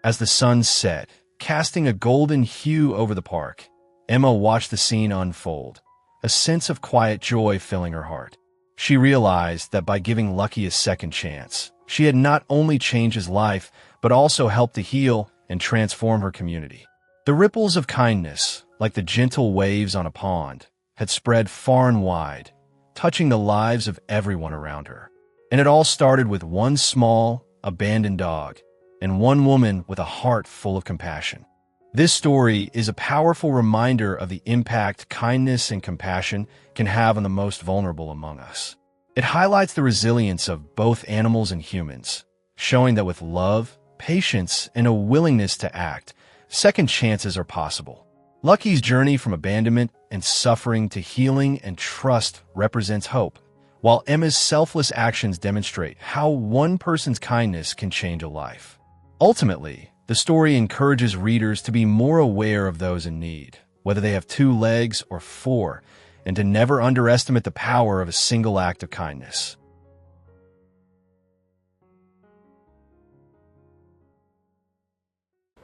As the sun set, casting a golden hue over the park, Emma watched the scene unfold, a sense of quiet joy filling her heart. She realized that by giving Lucky a second chance, she had not only changed his life, but also helped to heal and transform her community. The ripples of kindness, like the gentle waves on a pond, had spread far and wide, touching the lives of everyone around her. And it all started with one small, abandoned dog, and one woman with a heart full of compassion. This story is a powerful reminder of the impact kindness and compassion can have on the most vulnerable among us. It highlights the resilience of both animals and humans, showing that with love, patience, and a willingness to act, second chances are possible. Lucky's journey from abandonment and suffering to healing and trust represents hope, while Emma's selfless actions demonstrate how one person's kindness can change a life. Ultimately, the story encourages readers to be more aware of those in need, whether they have 2 legs or 4, and to never underestimate the power of a single act of kindness.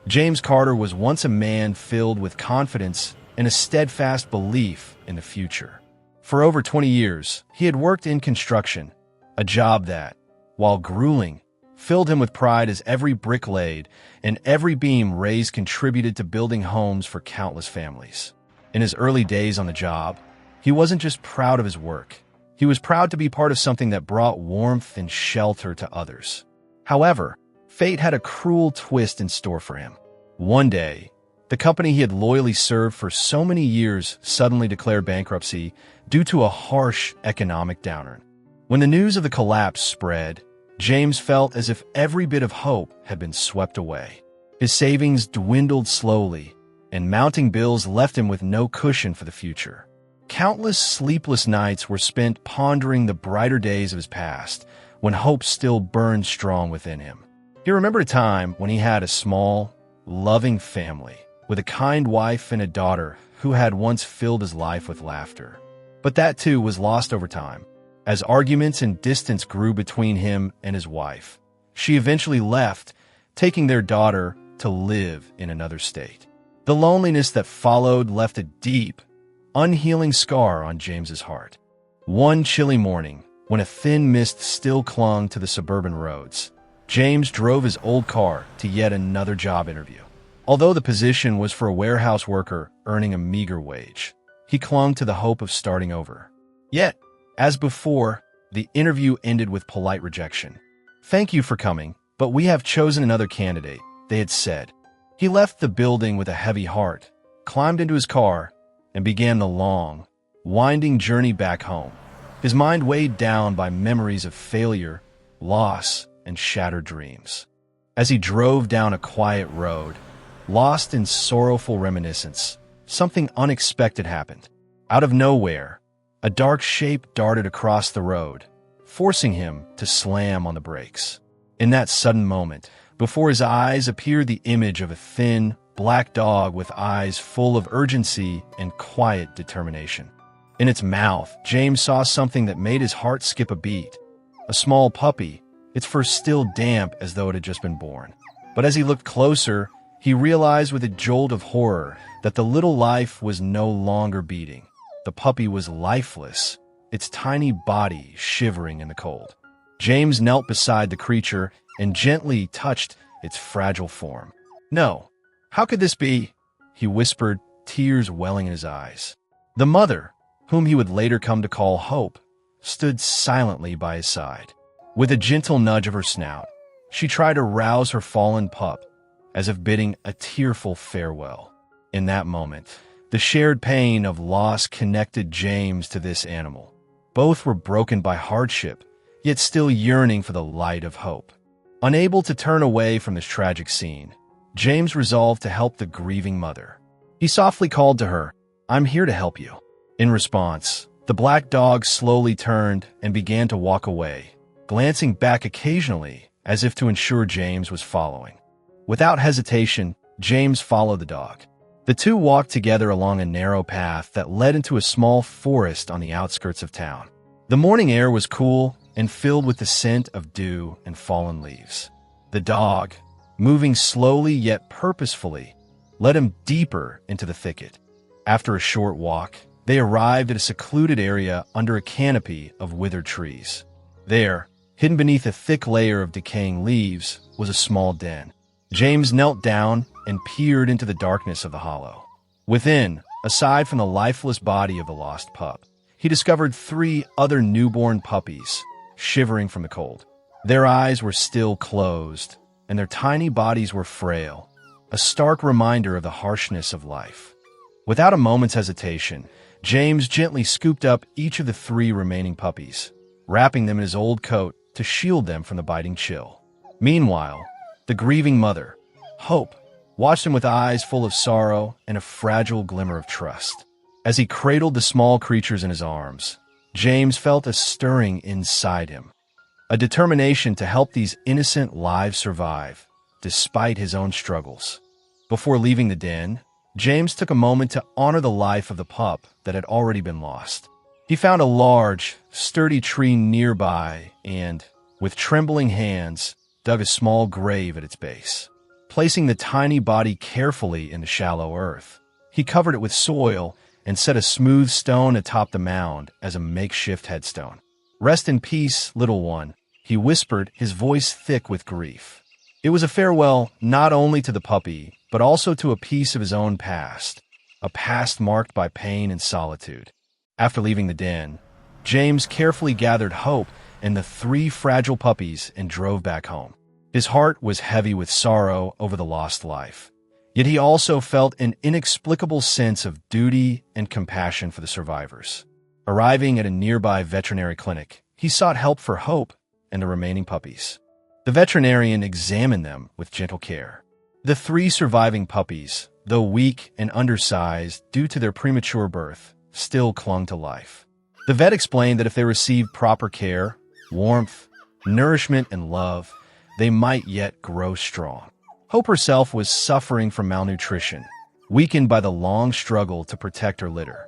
James Carter was once a man filled with confidence and a steadfast belief in the future. For over 20 years, he had worked in construction, a job that, while grueling, filled him with pride as every brick laid and every beam raised contributed to building homes for countless families. In his early days on the job, he wasn't just proud of his work. He was proud to be part of something that brought warmth and shelter to others. However, fate had a cruel twist in store for him. One day, the company he had loyally served for so many years suddenly declared bankruptcy due to a harsh economic downturn. When the news of the collapse spread, James felt as if every bit of hope had been swept away. His savings dwindled slowly, and mounting bills left him with no cushion for the future. Countless sleepless nights were spent pondering the brighter days of his past, when hope still burned strong within him. He remembered a time when he had a small, loving family, with a kind wife and a daughter who had once filled his life with laughter. But that too was lost over time, as arguments and distance grew between him and his wife. She eventually left, taking their daughter to live in another state. The loneliness that followed left a deep, unhealing scar on James's heart. One chilly morning, when a thin mist still clung to the suburban roads, James drove his old car to yet another job interview. Although the position was for a warehouse worker earning a meager wage, he clung to the hope of starting over. Yet, as before, the interview ended with polite rejection. "Thank you for coming, but we have chosen another candidate," they had said. He left the building with a heavy heart, climbed into his car, and began the long, winding journey back home. His mind weighed down by memories of failure, loss, and shattered dreams. As he drove down a quiet road, lost in sorrowful reminiscence, something unexpected happened. Out of nowhere, a dark shape darted across the road, forcing him to slam on the brakes. In that sudden moment, before his eyes appeared the image of a thin, black dog with eyes full of urgency and quiet determination. In its mouth, James saw something that made his heart skip a beat. A small puppy, its fur still damp as though it had just been born. But as he looked closer, he realized with a jolt of horror that the little life was no longer beating. The puppy was lifeless, its tiny body shivering in the cold. James knelt beside the creature and gently touched its fragile form. "No, how could this be?" he whispered, tears welling in his eyes. The mother, whom he would later come to call Hope, stood silently by his side. With a gentle nudge of her snout, she tried to rouse her fallen pup, as if bidding a tearful farewell. In that moment, the shared pain of loss connected James to this animal. Both were broken by hardship, yet still yearning for the light of hope. Unable to turn away from this tragic scene, James resolved to help the grieving mother. He softly called to her, "I'm here to help you." In response, the black dog slowly turned and began to walk away, glancing back occasionally as if to ensure James was following. Without hesitation, James followed the dog. The two walked together along a narrow path that led into a small forest on the outskirts of town. The morning air was cool and filled with the scent of dew and fallen leaves. The dog, moving slowly yet purposefully, led him deeper into the thicket. After a short walk, they arrived at a secluded area under a canopy of withered trees. There, hidden beneath a thick layer of decaying leaves, was a small den. James knelt down and peered into the darkness of the hollow. Within, aside from the lifeless body of the lost pup, he discovered 3 other newborn puppies, shivering from the cold. Their eyes were still closed, and their tiny bodies were frail, a stark reminder of the harshness of life. Without a moment's hesitation, James gently scooped up each of the 3 remaining puppies, wrapping them in his old coat to shield them from the biting chill. Meanwhile, the grieving mother, Hope, watched him with eyes full of sorrow and a fragile glimmer of trust. As he cradled the small creatures in his arms, James felt a stirring inside him, a determination to help these innocent lives survive, despite his own struggles. Before leaving the den, James took a moment to honor the life of the pup that had already been lost. He found a large, sturdy tree nearby and, with trembling hands, dug a small grave at its base. Placing the tiny body carefully in the shallow earth, he covered it with soil and set a smooth stone atop the mound as a makeshift headstone. "Rest in peace, little one," he whispered, his voice thick with grief. It was a farewell not only to the puppy, but also to a piece of his own past, a past marked by pain and solitude. After leaving the den, James carefully gathered Hope and the 3 fragile puppies and drove back home. His heart was heavy with sorrow over the lost life, yet he also felt an inexplicable sense of duty and compassion for the survivors. Arriving at a nearby veterinary clinic, he sought help for Hope and the remaining puppies. The veterinarian examined them with gentle care. The 3 surviving puppies, though weak and undersized due to their premature birth, still clung to life. The vet explained that if they received proper care, warmth, nourishment, and love, they might yet grow strong. Hope herself was suffering from malnutrition, weakened by the long struggle to protect her litter.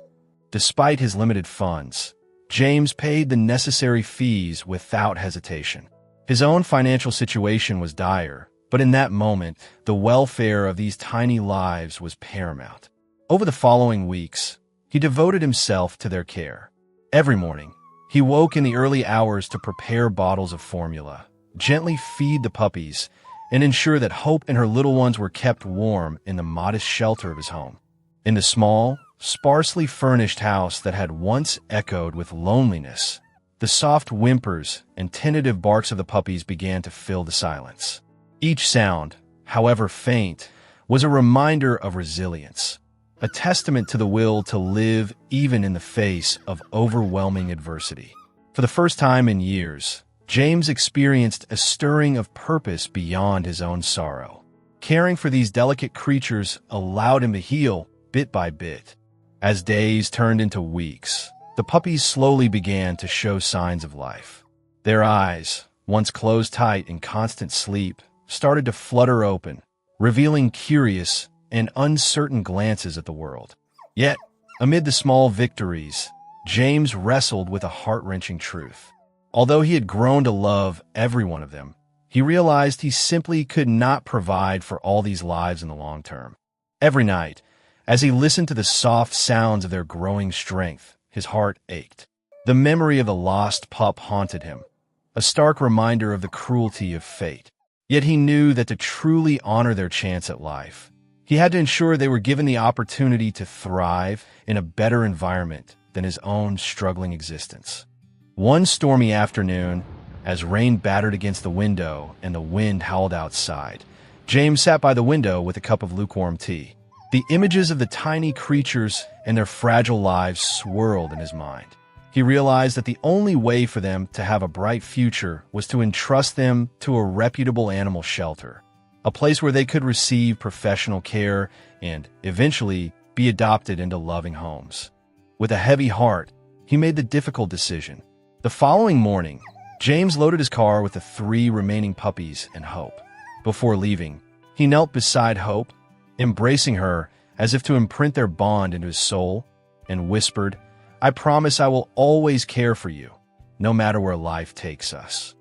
Despite his limited funds, James paid the necessary fees without hesitation. His own financial situation was dire, but in that moment, the welfare of these tiny lives was paramount. Over the following weeks, he devoted himself to their care. Every morning, he woke in the early hours to prepare bottles of formula, gently feed the puppies, and ensure that Hope and her little ones were kept warm in the modest shelter of his home. In the small, sparsely furnished house that had once echoed with loneliness, the soft whimpers and tentative barks of the puppies began to fill the silence. Each sound, however faint, was a reminder of resilience, a testament to the will to live even in the face of overwhelming adversity. For the first time in years, James experienced a stirring of purpose beyond his own sorrow. Caring for these delicate creatures allowed him to heal bit by bit. As days turned into weeks, the puppies slowly began to show signs of life. Their eyes, once closed tight in constant sleep, started to flutter open, revealing curious and uncertain glances at the world. Yet, amid the small victories, James wrestled with a heart-wrenching truth. Although he had grown to love every one of them, he realized he simply could not provide for all these lives in the long term. Every night, as he listened to the soft sounds of their growing strength, his heart ached. The memory of the lost pup haunted him, a stark reminder of the cruelty of fate. Yet he knew that to truly honor their chance at life, he had to ensure they were given the opportunity to thrive in a better environment than his own struggling existence. One stormy afternoon, as rain battered against the window and the wind howled outside, James sat by the window with a cup of lukewarm tea. The images of the tiny creatures and their fragile lives swirled in his mind. He realized that the only way for them to have a bright future was to entrust them to a reputable animal shelter, a place where they could receive professional care and, eventually, be adopted into loving homes. With a heavy heart, he made the difficult decision. The following morning, James loaded his car with the 3 remaining puppies and Hope. Before leaving, he knelt beside Hope, embracing her as if to imprint their bond into his soul, and whispered, "I promise I will always care for you, no matter where life takes us."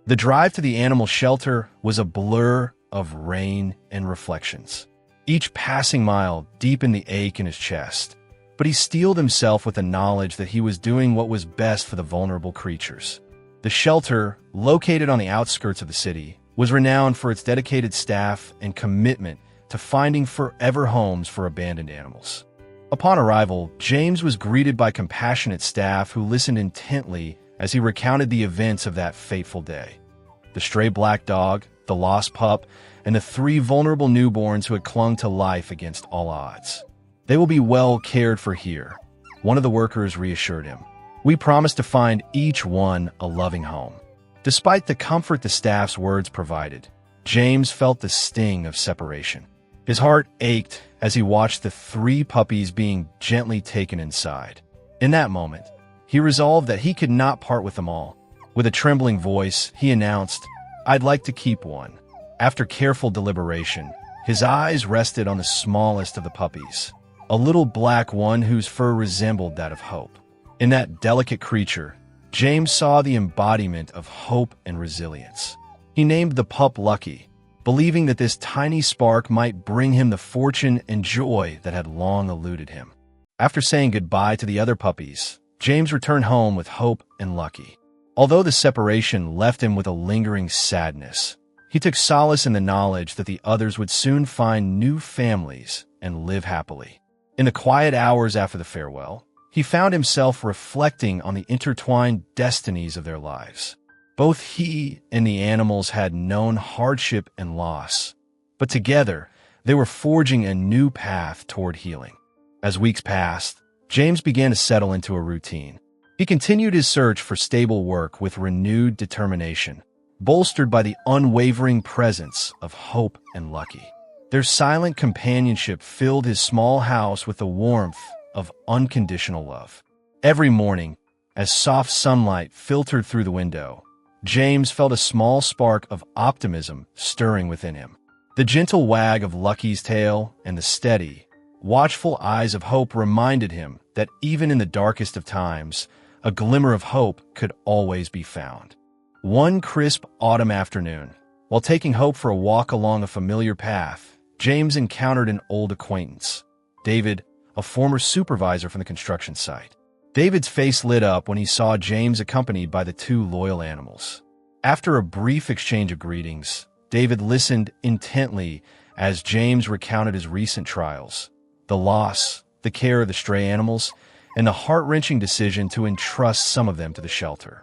The drive to the animal shelter was a blur of rain and reflections. Each passing mile deepened the ache in his chest, but he steeled himself with the knowledge that he was doing what was best for the vulnerable creatures. The shelter, located on the outskirts of the city, was renowned for its dedicated staff and commitment to finding forever homes for abandoned animals. Upon arrival, James was greeted by compassionate staff who listened intently as he recounted the events of that fateful day. The stray black dog, the lost pup, and the 3 vulnerable newborns who had clung to life against all odds. "They will be well cared for here," one of the workers reassured him. "We promise to find each one a loving home." Despite the comfort the staff's words provided, James felt the sting of separation. His heart ached as he watched the 3 puppies being gently taken inside. In that moment, he resolved that he could not part with them all. With a trembling voice, he announced, "I'd like to keep one." After careful deliberation, his eyes rested on the smallest of the puppies, a little black one whose fur resembled that of Hope. In that delicate creature, James saw the embodiment of hope and resilience. He named the pup Lucky, believing that this tiny spark might bring him the fortune and joy that had long eluded him. After saying goodbye to the other puppies, James returned home with Hope and Lucky. Although the separation left him with a lingering sadness, he took solace in the knowledge that the others would soon find new families and live happily. In the quiet hours after the farewell, he found himself reflecting on the intertwined destinies of their lives. Both he and the animals had known hardship and loss, but together they were forging a new path toward healing. As weeks passed, James began to settle into a routine. He continued his search for stable work with renewed determination, bolstered by the unwavering presence of Hope and Lucky. Their silent companionship filled his small house with the warmth of unconditional love. Every morning, as soft sunlight filtered through the window, James felt a small spark of optimism stirring within him. The gentle wag of Lucky's tail and the steady, watchful eyes of Hope reminded him that even in the darkest of times, a glimmer of hope could always be found. One crisp autumn afternoon, while taking Hope for a walk along a familiar path, James encountered an old acquaintance, David, a former supervisor from the construction site. David's face lit up when he saw James accompanied by the two loyal animals. After a brief exchange of greetings, David listened intently as James recounted his recent trials, the loss, the care of the stray animals, and the heart-wrenching decision to entrust some of them to the shelter.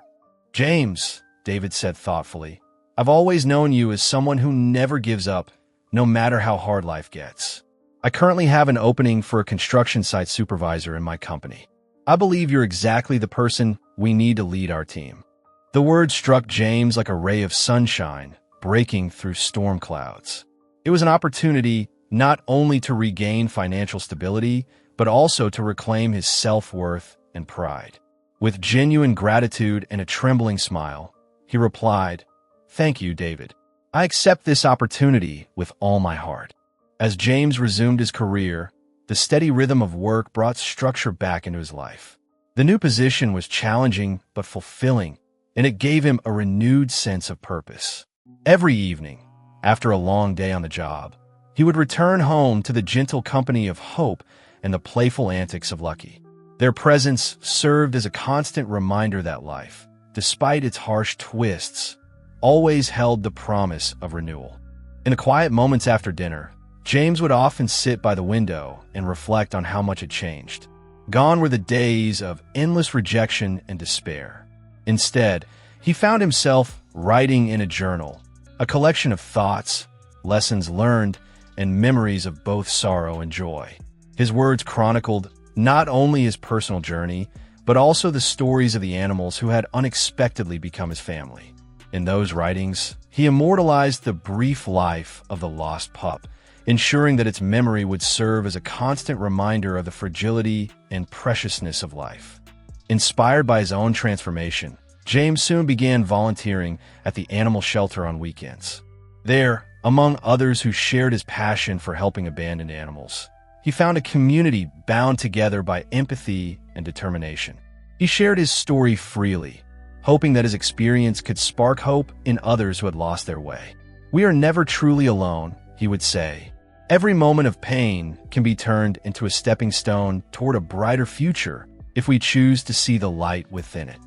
"James," David said thoughtfully, "I've always known you as someone who never gives up, no matter how hard life gets. I currently have an opening for a construction site supervisor in my company. I believe you're exactly the person we need to lead our team." The words struck James like a ray of sunshine breaking through storm clouds. It was an opportunity not only to regain financial stability, but also to reclaim his self-worth and pride. With genuine gratitude and a trembling smile, he replied, "Thank you, David. I accept this opportunity with all my heart." As James resumed his career, the steady rhythm of work brought structure back into his life. The new position was challenging but fulfilling, and it gave him a renewed sense of purpose. Every evening, after a long day on the job, he would return home to the gentle company of Hope and the playful antics of Lucky. Their presence served as a constant reminder that life, despite its harsh twists, always held the promise of renewal. In the quiet moments after dinner, James would often sit by the window and reflect on how much had changed. Gone were the days of endless rejection and despair. Instead, he found himself writing in a journal, a collection of thoughts, lessons learned, and memories of both sorrow and joy. His words chronicled not only his personal journey, but also the stories of the animals who had unexpectedly become his family. In those writings, he immortalized the brief life of the lost pup, ensuring that its memory would serve as a constant reminder of the fragility and preciousness of life. Inspired by his own transformation, James soon began volunteering at the animal shelter on weekends. There, among others who shared his passion for helping abandoned animals, he found a community bound together by empathy and determination. He shared his story freely, hoping that his experience could spark hope in others who had lost their way. "We are never truly alone," he would say. "Every moment of pain can be turned into a stepping stone toward a brighter future if we choose to see the light within it."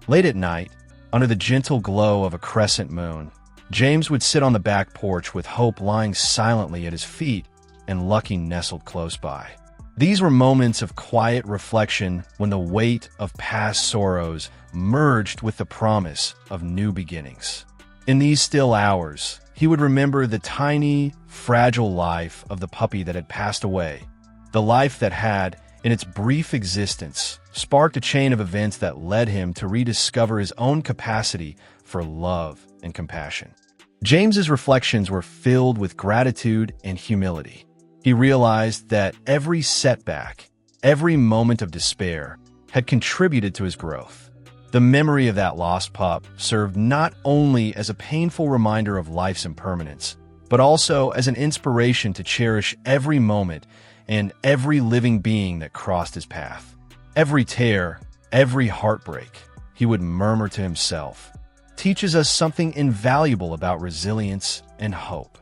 Late at night, under the gentle glow of a crescent moon, James would sit on the back porch with Hope lying silently at his feet and Lucky nestled close by. These were moments of quiet reflection when the weight of past sorrows merged with the promise of new beginnings. In these still hours, he would remember the tiny, fragile life of the puppy that had passed away, the life that had, in its brief existence, sparked a chain of events that led him to rediscover his own capacity for love and compassion. James's reflections were filled with gratitude and humility. He realized that every setback, every moment of despair, had contributed to his growth. The memory of that lost pup served not only as a painful reminder of life's impermanence, but also as an inspiration to cherish every moment and every living being that crossed his path. Every tear, every heartbreak, he would murmur to himself, teaches us something invaluable about resilience and hope.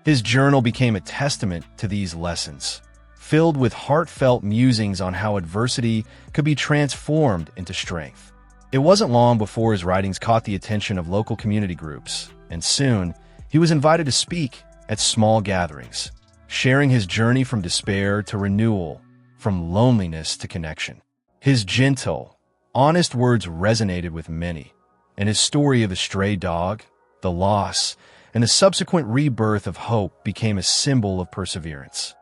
His journal became a testament to these lessons, filled with heartfelt musings on how adversity could be transformed into strength. It wasn't long before his writings caught the attention of local community groups, and soon he was invited to speak at small gatherings, sharing his journey from despair to renewal, from loneliness to connection. His gentle, honest words resonated with many, and his story of a stray dog, the loss, and the subsequent rebirth of hope became a symbol of perseverance.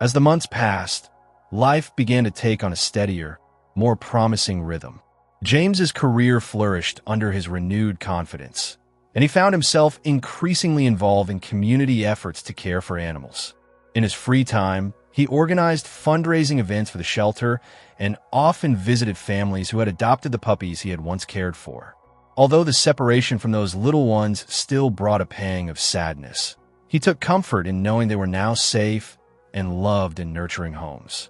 As the months passed, life began to take on a steadier, more promising rhythm. James's career flourished under his renewed confidence, and he found himself increasingly involved in community efforts to care for animals. In his free time, he organized fundraising events for the shelter and often visited families who had adopted the puppies he had once cared for. Although the separation from those little ones still brought a pang of sadness, he took comfort in knowing they were now safe and loved in nurturing homes.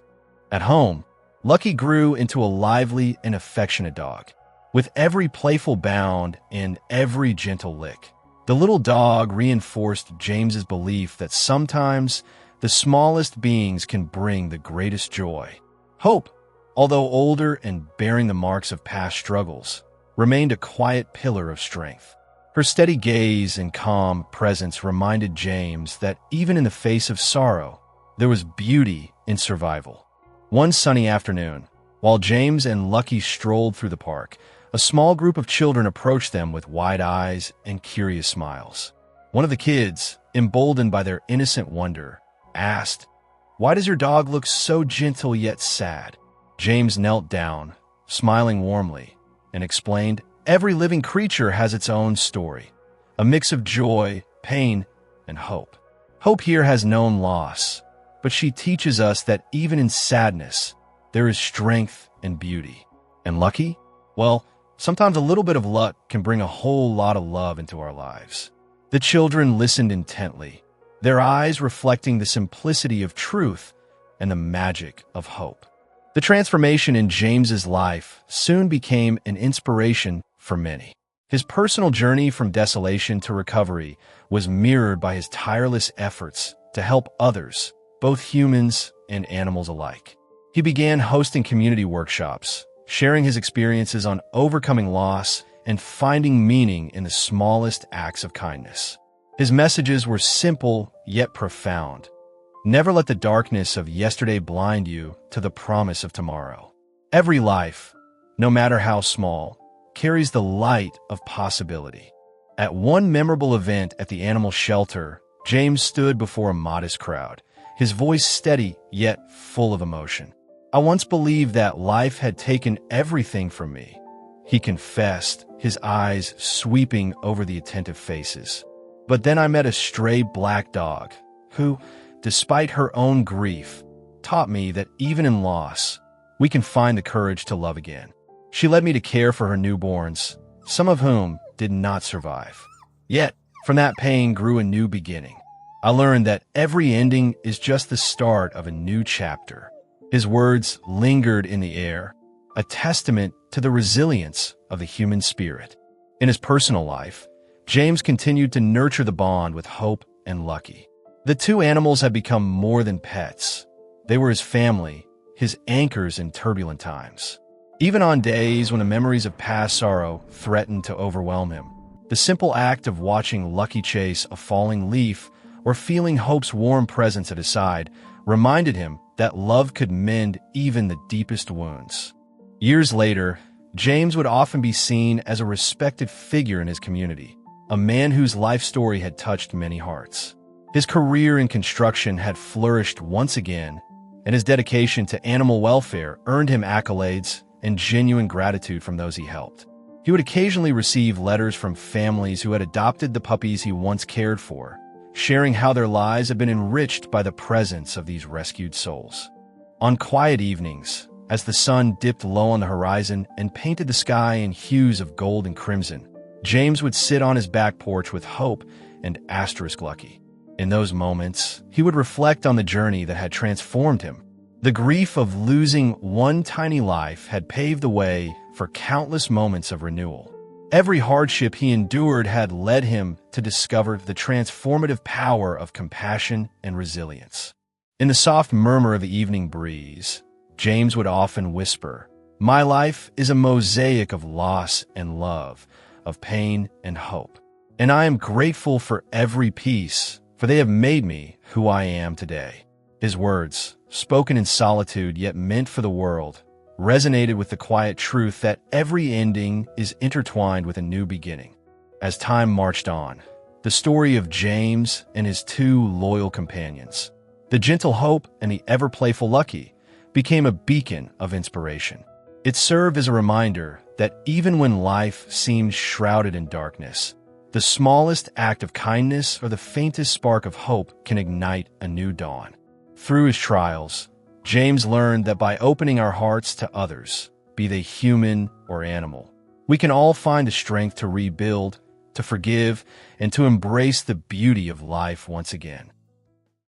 At home, Lucky grew into a lively and affectionate dog. With every playful bound and every gentle lick, the little dog reinforced James's belief that sometimes the smallest beings can bring the greatest joy. Hope, although older and bearing the marks of past struggles, remained a quiet pillar of strength. Her steady gaze and calm presence reminded James that even in the face of sorrow, there was beauty in survival. One sunny afternoon, while James and Lucky strolled through the park, a small group of children approached them with wide eyes and curious smiles. One of the kids, emboldened by their innocent wonder, asked, "Why does your dog look so gentle yet sad?" James knelt down, smiling warmly, and explained, "Every living creature has its own story, a mix of joy, pain, and hope. Hope here has known loss, but she teaches us that even in sadness, there is strength and beauty. And Lucky? Well, sometimes a little bit of luck can bring a whole lot of love into our lives." The children listened intently, their eyes reflecting the simplicity of truth and the magic of hope. The transformation in James's life soon became an inspiration for many. His personal journey from desolation to recovery was mirrored by his tireless efforts to help others, both humans and animals alike. He began hosting community workshops, sharing his experiences on overcoming loss and finding meaning in the smallest acts of kindness. His messages were simple yet profound. Never let the darkness of yesterday blind you to the promise of tomorrow. Every life, no matter how small, carries the light of possibility. At one memorable event at the animal shelter, James stood before a modest crowd, his voice steady yet full of emotion. "I once believed that life had taken everything from me," he confessed, his eyes sweeping over the attentive faces. "But then I met a stray black dog who, despite her own grief, taught me that even in loss, we can find the courage to love again. She led me to care for her newborns, some of whom did not survive. Yet, from that pain grew a new beginning. I learned that every ending is just the start of a new chapter." His words lingered in the air, a testament to the resilience of the human spirit. In his personal life, James continued to nurture the bond with Hope and Lucky. The two animals had become more than pets. They were his family, his anchors in turbulent times. Even on days when the memories of past sorrow threatened to overwhelm him, the simple act of watching Lucky chase a falling leaf or feeling Hope's warm presence at his side reminded him that love could mend even the deepest wounds. Years later, James would often be seen as a respected figure in his community, a man whose life story had touched many hearts. His career in construction had flourished once again, and his dedication to animal welfare earned him accolades and genuine gratitude from those he helped. He would occasionally receive letters from families who had adopted the puppies he once cared for, sharing how their lives had been enriched by the presence of these rescued souls. On quiet evenings, as the sun dipped low on the horizon and painted the sky in hues of gold and crimson, James would sit on his back porch with Hope and Lucky. In those moments, he would reflect on the journey that had transformed him. The grief of losing one tiny life had paved the way for countless moments of renewal. Every hardship he endured had led him to discover the transformative power of compassion and resilience. In the soft murmur of the evening breeze, James would often whisper, "My life is a mosaic of loss and love, of pain and hope. And I am grateful for every piece, for they have made me who I am today." His words, spoken in solitude yet meant for the world, resonated with the quiet truth that every ending is intertwined with a new beginning. As time marched on, the story of James and his two loyal companions, the gentle Hope and the ever-playful Lucky, became a beacon of inspiration. It served as a reminder that even when life seems shrouded in darkness, the smallest act of kindness or the faintest spark of hope can ignite a new dawn. Through his trials, James learned that by opening our hearts to others, be they human or animal, we can all find the strength to rebuild, to forgive, and to embrace the beauty of life once again.